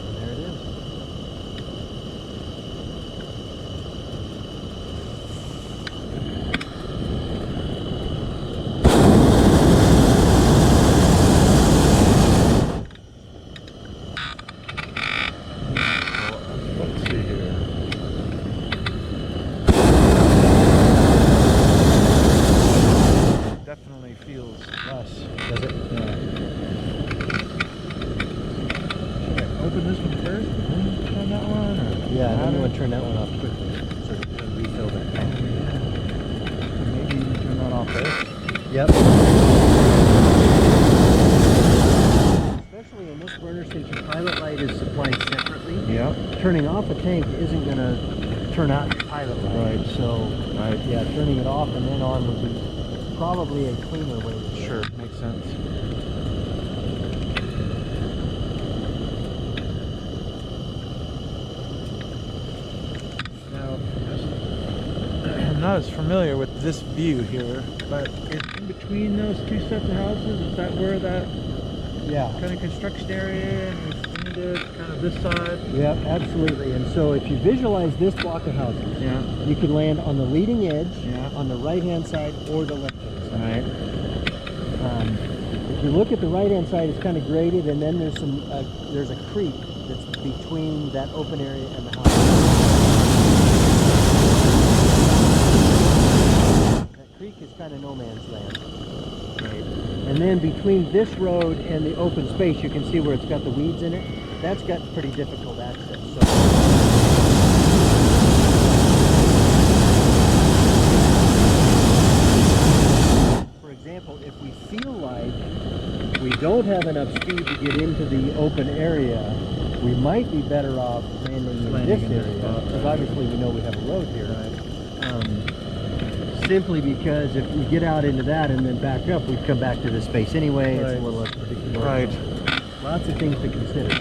And there it is. Let's see here. Definitely feels less. Does it? Yeah. Should I open this one first and then turn that one? Or Yeah, and then how you do- want to turn that one off quickly so that you can refill that tank. Maybe you can turn that off first. Yep. Especially in this burner, since your pilot light is supplied separately, Yep. turning off a tank isn't going to turn out your pilot light. Right. So, Right. yeah, turning it off and then on would be probably a cleaner way to do it. Sure, makes sense. Now, I'm not as familiar with this view here, but in between those two sets of houses, is that where that Yeah. kind of construction area and it's ended, kind of this side? Yep, absolutely. And so if you visualize this block of houses, Yeah. you can land on the leading edge, Yeah. on the right-hand side or the left-hand side. Right. If you look at the right-hand side, it's kind of graded, and then there's there's a creek that's between that open area and the house. That creek is kind of no man's land. Right. And then between this road and the open space, you can see where it's got the weeds in it. That's got pretty difficult access. So. For example, if we feel like we don't have enough speed to get into the open area, we might be better off landing in this area, because obviously we know we have a road here. Simply because if we get out into that and then back up, we'd come back to this space anyway. It's a little less predictable. Right. Lots of things to consider.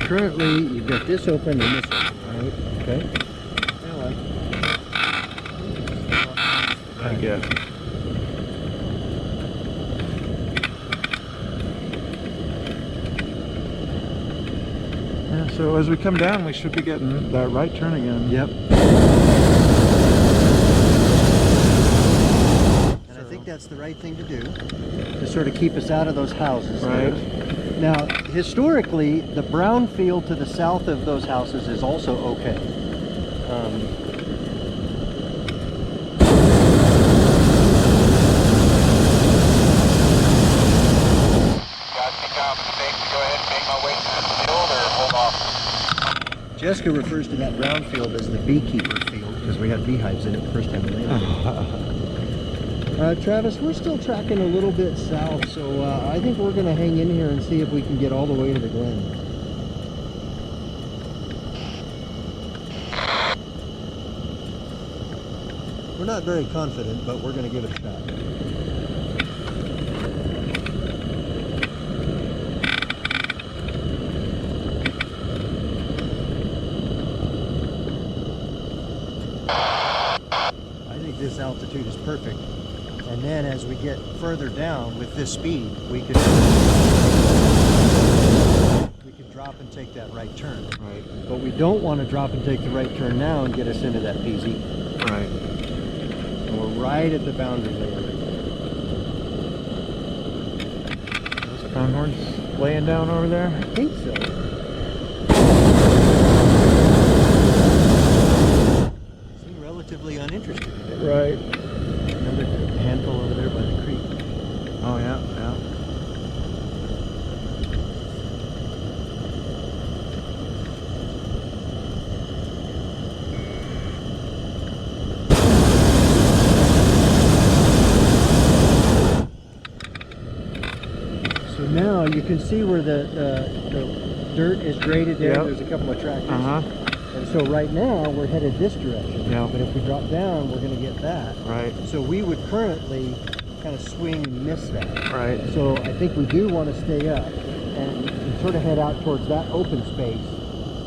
Currently, you've got this open and this open, right? Okay. I guess. Yeah, so as we come down, we should be getting that right turn again. Yep. And I think that's the right thing to do, to sort of keep us out of those houses. Right. There. Now, historically, the brown field to the south of those houses is also okay. Jessica refers to that brown field as the beekeeper field because we had beehives in it the first time we landed. Travis, we're still tracking a little bit south, so I think we're going to hang in here and see if we can get all the way to the Glen. We're not very confident, but we're going to give it a shot. I think this altitude is perfect. And then as we get further down with this speed, we can drop and take that right turn. Right. But we don't want to drop and take the right turn now and get us into that PZ. Right. And we're right at the boundary layer right there. Those pronghorns laying down over there? I think so. Seem relatively uninterested in it. Right. Another handful over there by the creek. Oh yeah, yeah. So now you can see where the dirt is graded there. Yep. There's a couple of tractors. Uh-huh. And so right now we're headed this direction. Yeah. But if we drop down, we're going to get that. Right. So we would currently kind of swing and miss that. Right. So I think we do want to stay up and sort of head out towards that open space.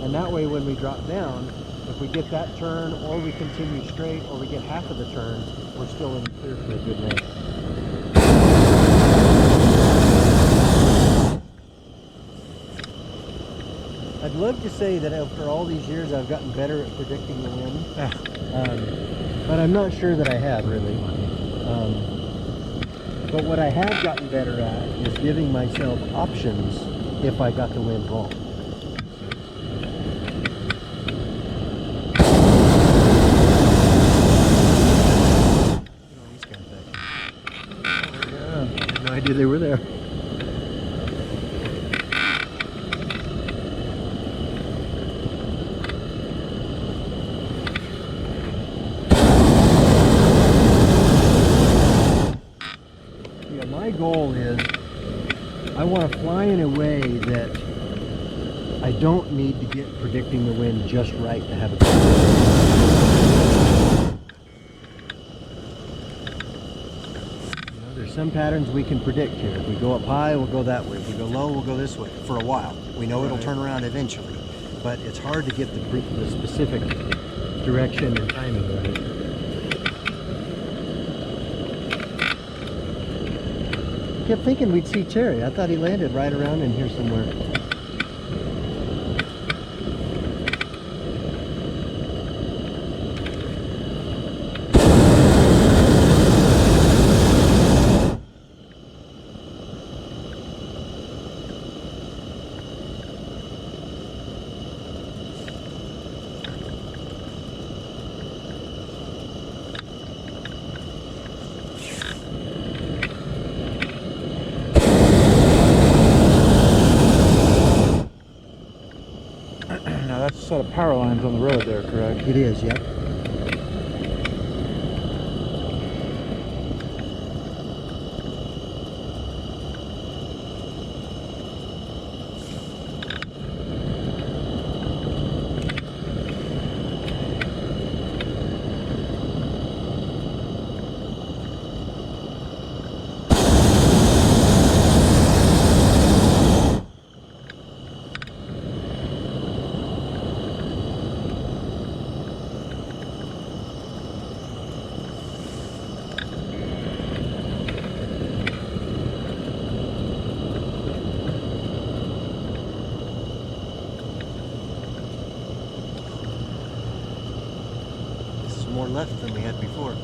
And that way when we drop down, if we get that turn or we continue straight or we get half of the turn, we're still in the clear for a good length. I'd love to say that after all these years I've gotten better at predicting the wind, but I'm not sure that I have really. But what I have gotten better at is giving myself options if I got the wind wrong. These guys back here. Yeah, I had no idea they were there. My goal is I want to fly in a way that I don't need to get predicting the wind just right to have it. There's some patterns we can predict here. If we go up high, we'll go that way. If we go low, we'll go this way for a while. We know it'll turn around eventually, but it's hard to get the specific direction and timing right. I kept thinking we'd see Terry. I thought he landed right around in here somewhere. Now that's a set of power lines on the road there, correct? It is, yep. More left than we had before.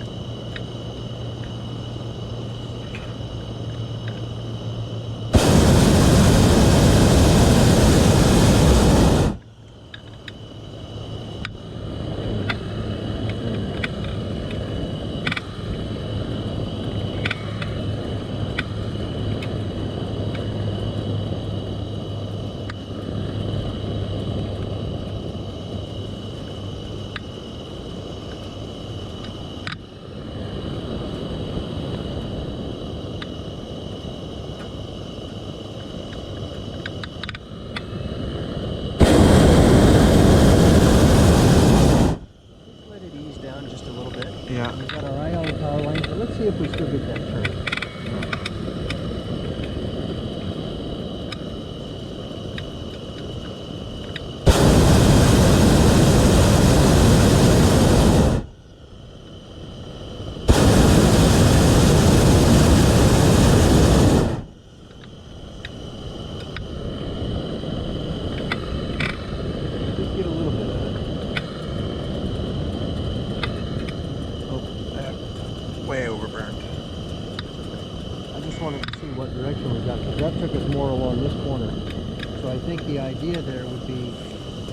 Yeah. We've got our eye on the power line, so let's see if we still get that turn. Just get a little bit of it. Way overburned. I just wanted to see what direction we got, because that took us more along this corner. So I think the idea there would be,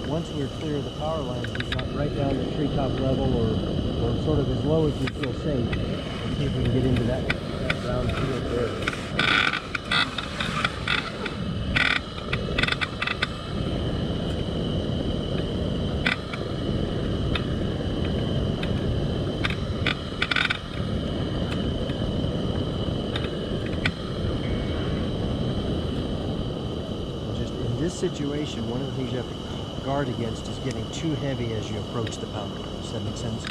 once we're clear of the power lines, we got right down to treetop level, or sort of as low as we feel safe, and see if we can get into that brown field there. In this situation, one of the things you have to guard against is getting too heavy as you approach the power line. Does that make sense?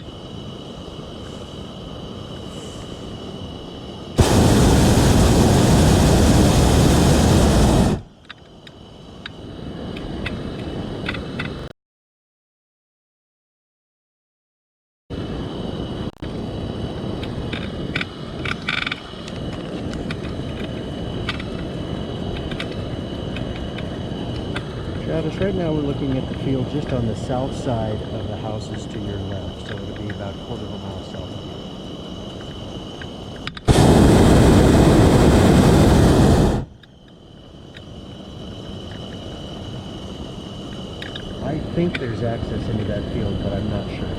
Travis, right now we're looking at the field just on the south side of the houses to your left, so it'll be about a quarter of a mile south of you. I think there's access into that field, but I'm not sure.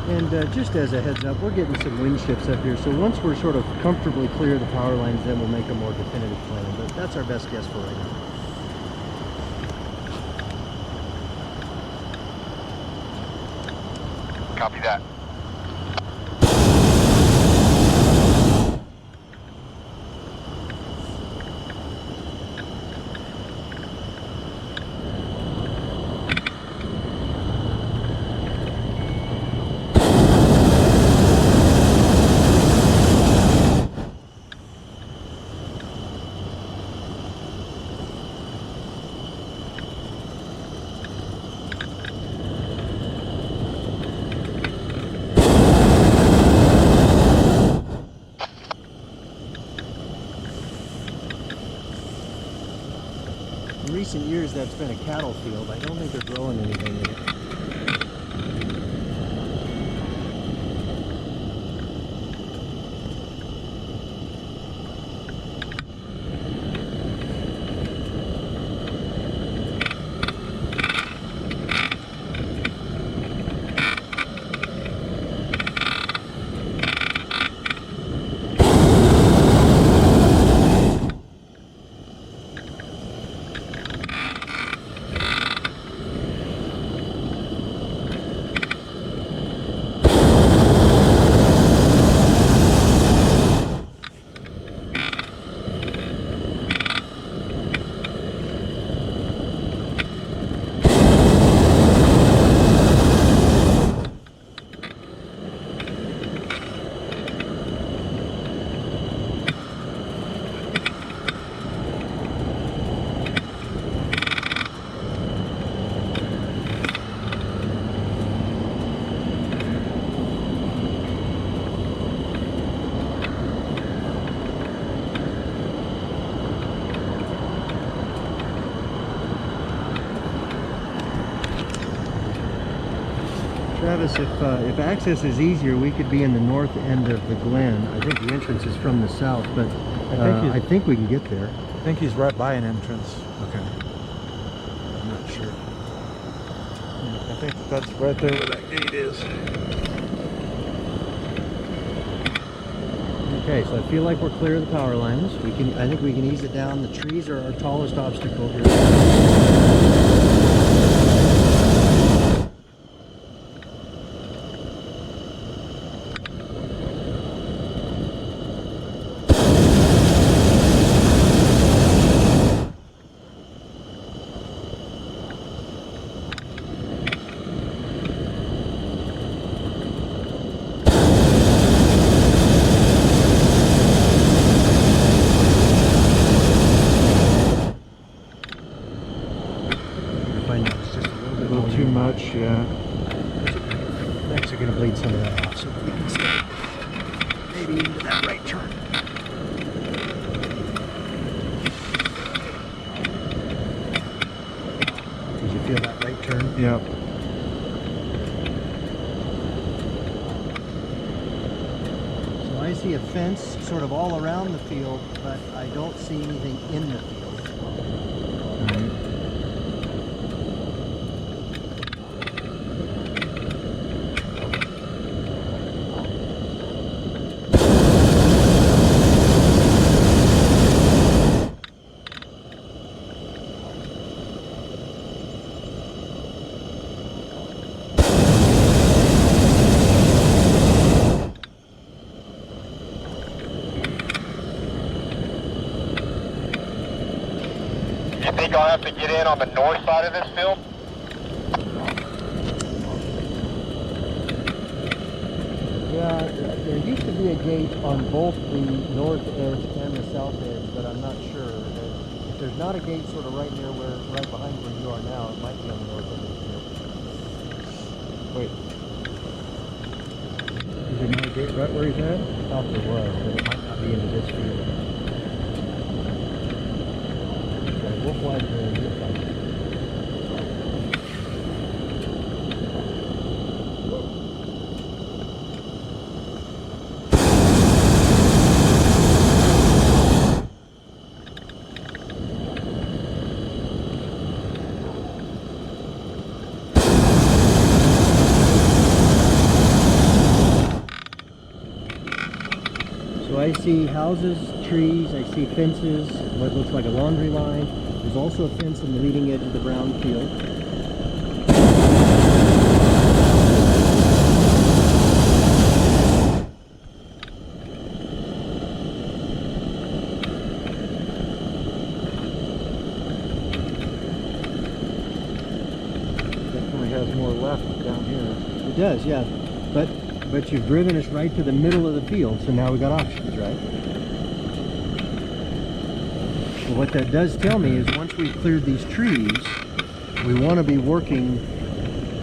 And just as a heads up, we're getting some wind shifts up here, so once we're sort of comfortably clear of the power lines, then we'll make a more definitive plan. But that's our best guess for right now. Copy that. In recent years, that's been a cattle field. I don't think they're growing anything in it. Travis, if access is easier, we could be in the north end of the Glen. I think the entrance is from the south, but I think we can get there. I think he's right by an entrance. Okay. I'm not sure. I think that's right there where that gate is. Okay, so I feel like we're clear of the power lines. I think we can ease it down. The trees are our tallest obstacle here. A little too much, yeah. Next, we're going to bleed some of that off, so we can stay maybe into that right turn. Did you feel that right turn? Yep. So I see a fence sort of all around the field, but I don't see anything in the field. You think I'll have to get in on the north side of this field? Yeah, there used to be a gate on both the north edge and the south edge, but I'm not sure. If there's not a gate sort of right behind where you are now, it might be on the north end of the field. Wait. Is there not a gate right where he's at? I thought there was, but it might not be into this field. Okay, we'll fly to the field. So I see houses, trees, I see fences, what looks like a laundry line. There's also a fence on the leading edge of the brown field. has more left down here. It does, yeah. But you've driven us right to the middle of the field, so now we got options, right? Well, what that does tell me is once we've cleared these trees, we want to be working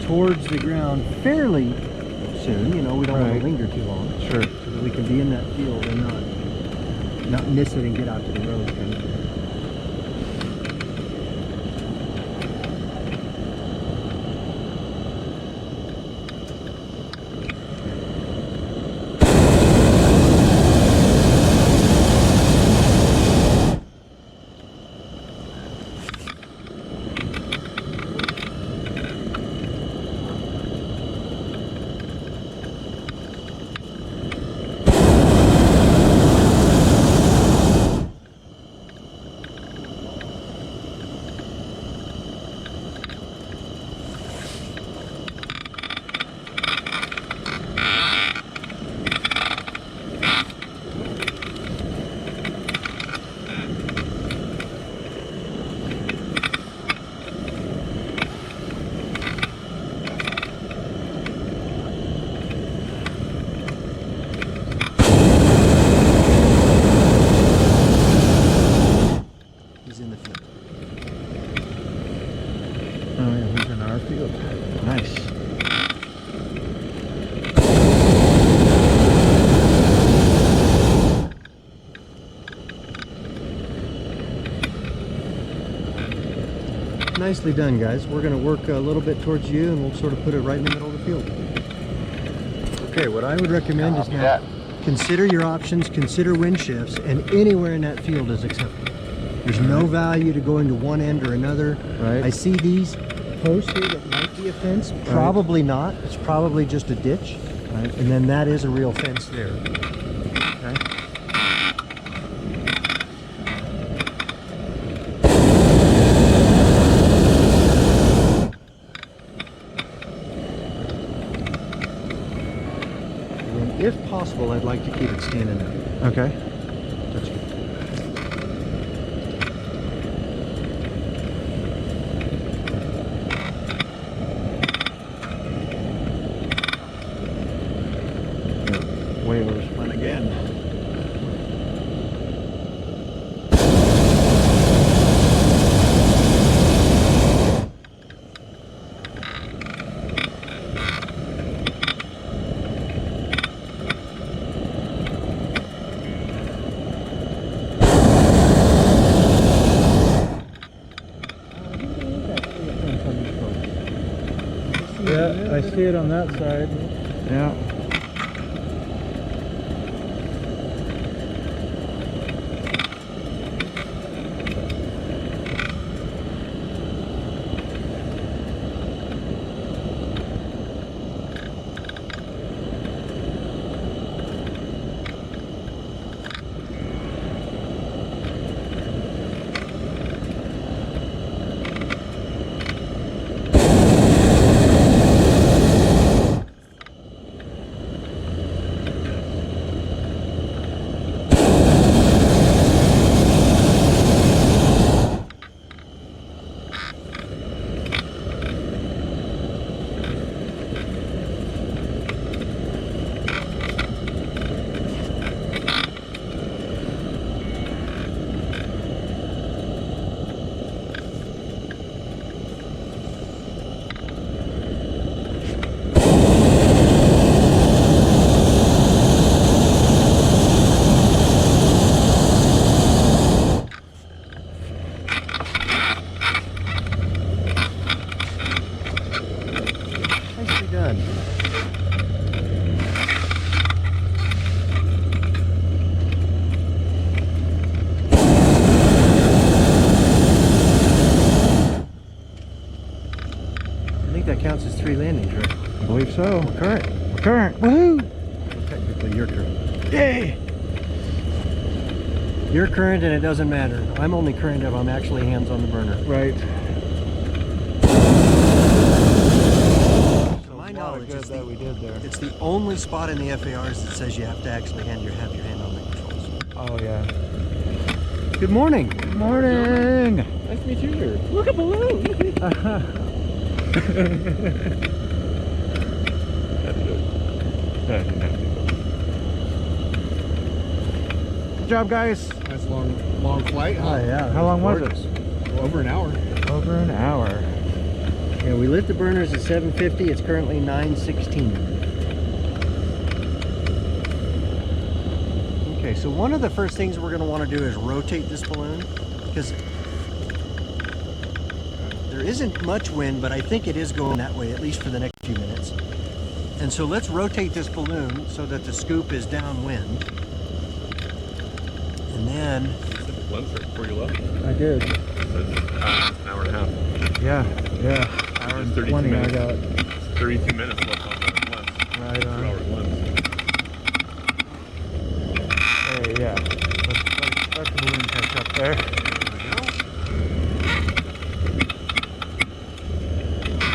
towards the ground fairly soon. You know, we don't want Right. to linger too long. Sure. So that we can be in that field and not miss it and get out to the road. Kind of thing. He's in the field. Oh yeah, he's in our field. Nice. Nicely done, guys. We're going to work a little bit towards you and we'll sort of put it right in the middle of the field. Okay, what I would recommend is now consider your options, consider wind shifts, and anywhere in that field is acceptable. There's no value to going to one end or another. Right. I see these posts here that might be a fence. Probably not. It's probably just a ditch. Right. And then that is a real fence there. Okay. And if possible, I'd like to keep it standing up. Okay. That's good. Whalers fun again. Yeah, I see it on that side. Yeah. Nicely done. I think that counts as 3 landings, right? I believe so. Current. Current. Woohoo! Technically, you're current. Yay! You're current and it doesn't matter. I'm only current if I'm actually hands on the burner. Right. To my knowledge, Good that we did there. it's the only spot in the FARs that says you have to actually have your hand on the controls. Oh yeah. Good morning. Good morning. Nice to meet you. Look, a balloon. Good job, guys. That's long flight. Oh yeah. How long was gorgeous. it? Over an hour. Over an hour. Yeah, we lit the burners at 7:50. It's currently 9:16. Okay, so one of the first things we're going to want to do is rotate this balloon, because there isn't much wind, but I think it is going that way, at least for the next few minutes. And so let's rotate this balloon so that the scoop is downwind. And then, Lens right before you left. I did. An hour and a half. Yeah. Hour and 32 20 minutes. I got. 32 minutes left on the lens. Right 2 on. hour lens. Hey, yeah. Let the balloon catch up there.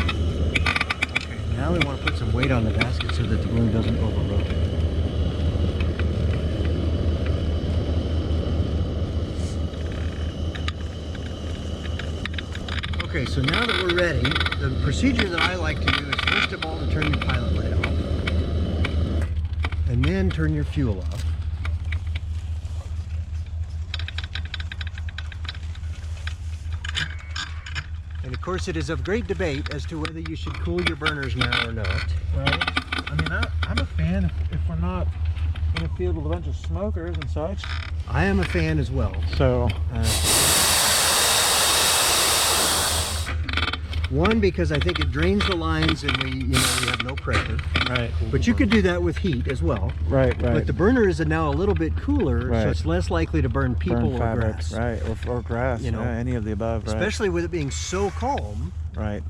okay, now we want to put some weight on the basket so that the balloon doesn't over-rotate. Okay, so now that we're ready, the procedure that I like to do is first of all to turn your pilot light off, and then turn your fuel off. And of course, it is of great debate as to whether you should cool your burners now or not. Right. I mean, I'm a fan if we're not in a field with a bunch of smokers and such. I am a fan as well. So, one, because I think it drains the lines and we have no pressure. right. But you could do that with heat as well. Right. But the burner is now a little bit cooler, Right. so it's less likely to burn people burn or fabric, grass. right? Or grass, You know, yeah, any of the above, right? Especially with it being so calm. Right.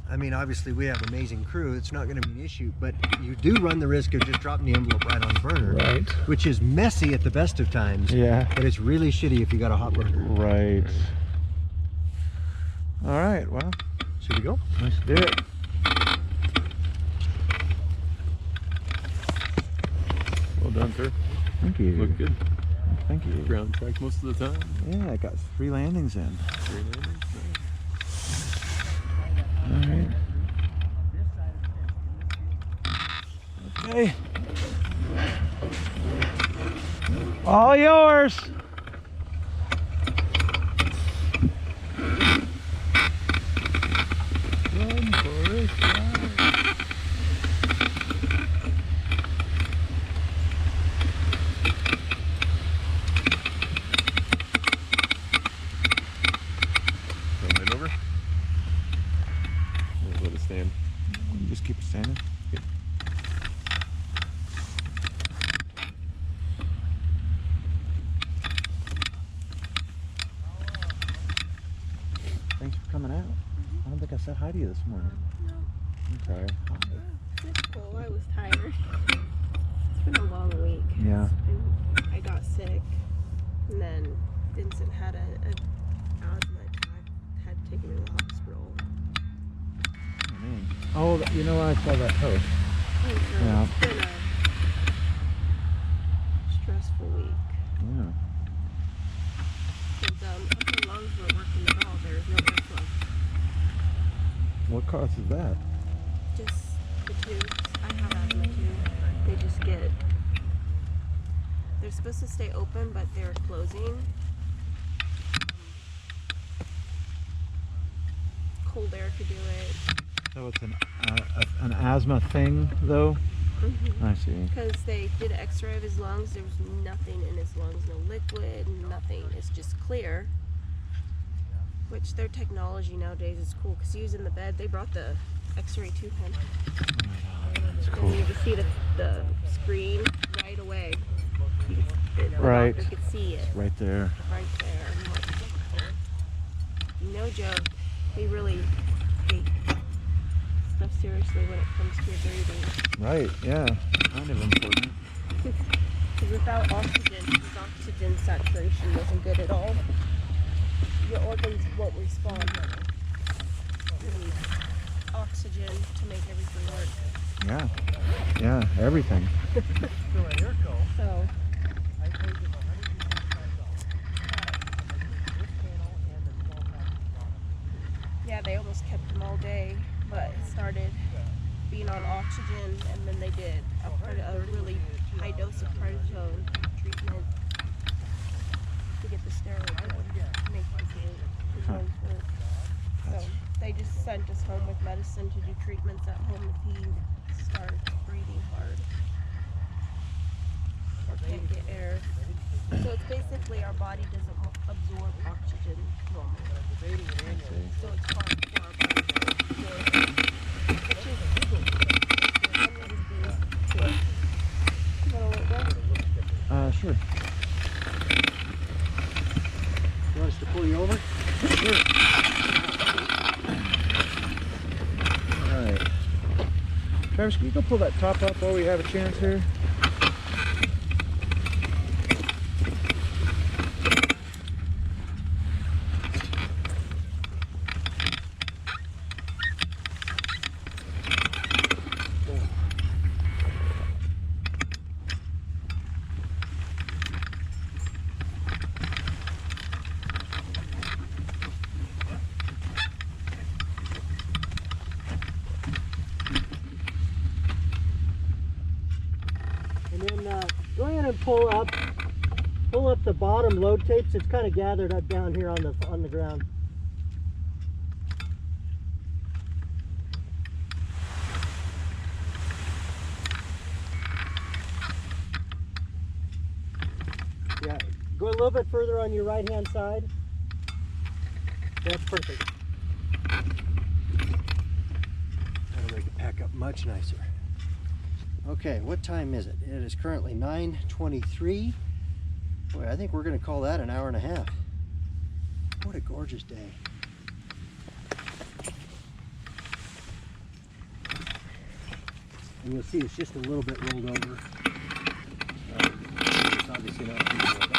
I mean, obviously we have amazing crew. It's not going to be an issue, but you do run the risk of just dropping the envelope right on the burner. Right. Which is messy at the best of times. Yeah. But it's really shitty if you got a hot burner. Right. All right. Well, Should we go? let's do it. Well done, sir. Thank you. Look good. Thank you. Ground track most of the time. Yeah, I got 3 landings in. 3 landings. All right. Okay. All yours. Run, Forrest, run. Throw it over. We'll let it stand. You just keep it standing. Yep. Thanks for coming out. I don't think I said hi to you this morning. No. Okay. Hi. It's cool. I was tired. It's been a long week. Yeah. I got sick, and then Vincent had an asthma attack. Had to take him to the hospital. Oh, man. Oh, you know what? I saw that post. So Yeah. It's been a stressful week. Yeah. Because if the lungs weren't working at all, there was no airflow. What causes that? Just the tubes. I have asthma too. They just get. They're supposed to stay open, but they're closing. Cold air could do it. So it's an asthma thing, though? I see. Because they did an x-ray of his lungs. There was nothing in his lungs. No liquid, nothing. It's just clear. Which their technology nowadays is cool. Because he was in the bed. They brought the x-ray to him. That's And cool. you could see the screen right away. The Right. doctor could see it Right there. right there. I'm like, no joke. They really take stuff seriously when it comes to your breathing. Right, yeah. Kind of important. Because without oxygen, his oxygen saturation wasn't good at all. Your organs won't respond. You need oxygen to make everything work. Yeah. Yeah, everything. So, yeah, they almost kept him all day. but it started being on oxygen, and then they did a really high dose of prednisone treatment to get the steroids to make his lungs work. So they just sent us home with medicine to do treatments at home if he starts breathing hard or can't get air. So it's basically our body doesn't absorb oxygen normally. So it's hard for our body to absorb it. Which is good. You wanna let go? Sure. You want us to pull you over? Sure. All right. Travis, can you go pull that top up while we have a chance here? And then go ahead and pull up the bottom load tapes. It's kind of gathered up down here on the ground. Yeah, go a little bit further on your right hand side. That's perfect. That'll make it pack up much nicer. Okay, what time is it? It is currently 9:23. Boy, I think we're going to call that an hour and a half. What a gorgeous day. And you'll see it's just a little bit rolled over. It's obviously not too rolled up.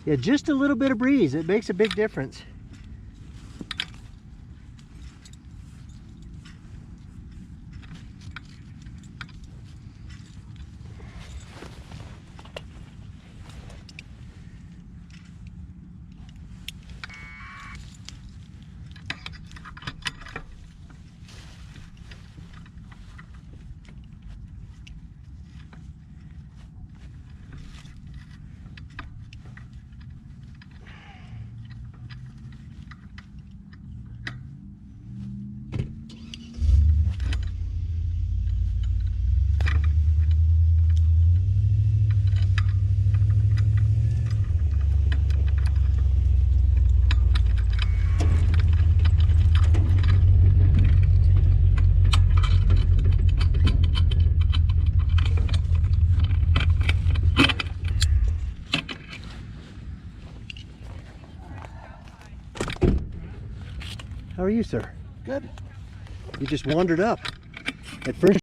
Yeah, just a little bit of breeze. It makes a big difference. How are you, sir? Good. You just wandered up. At first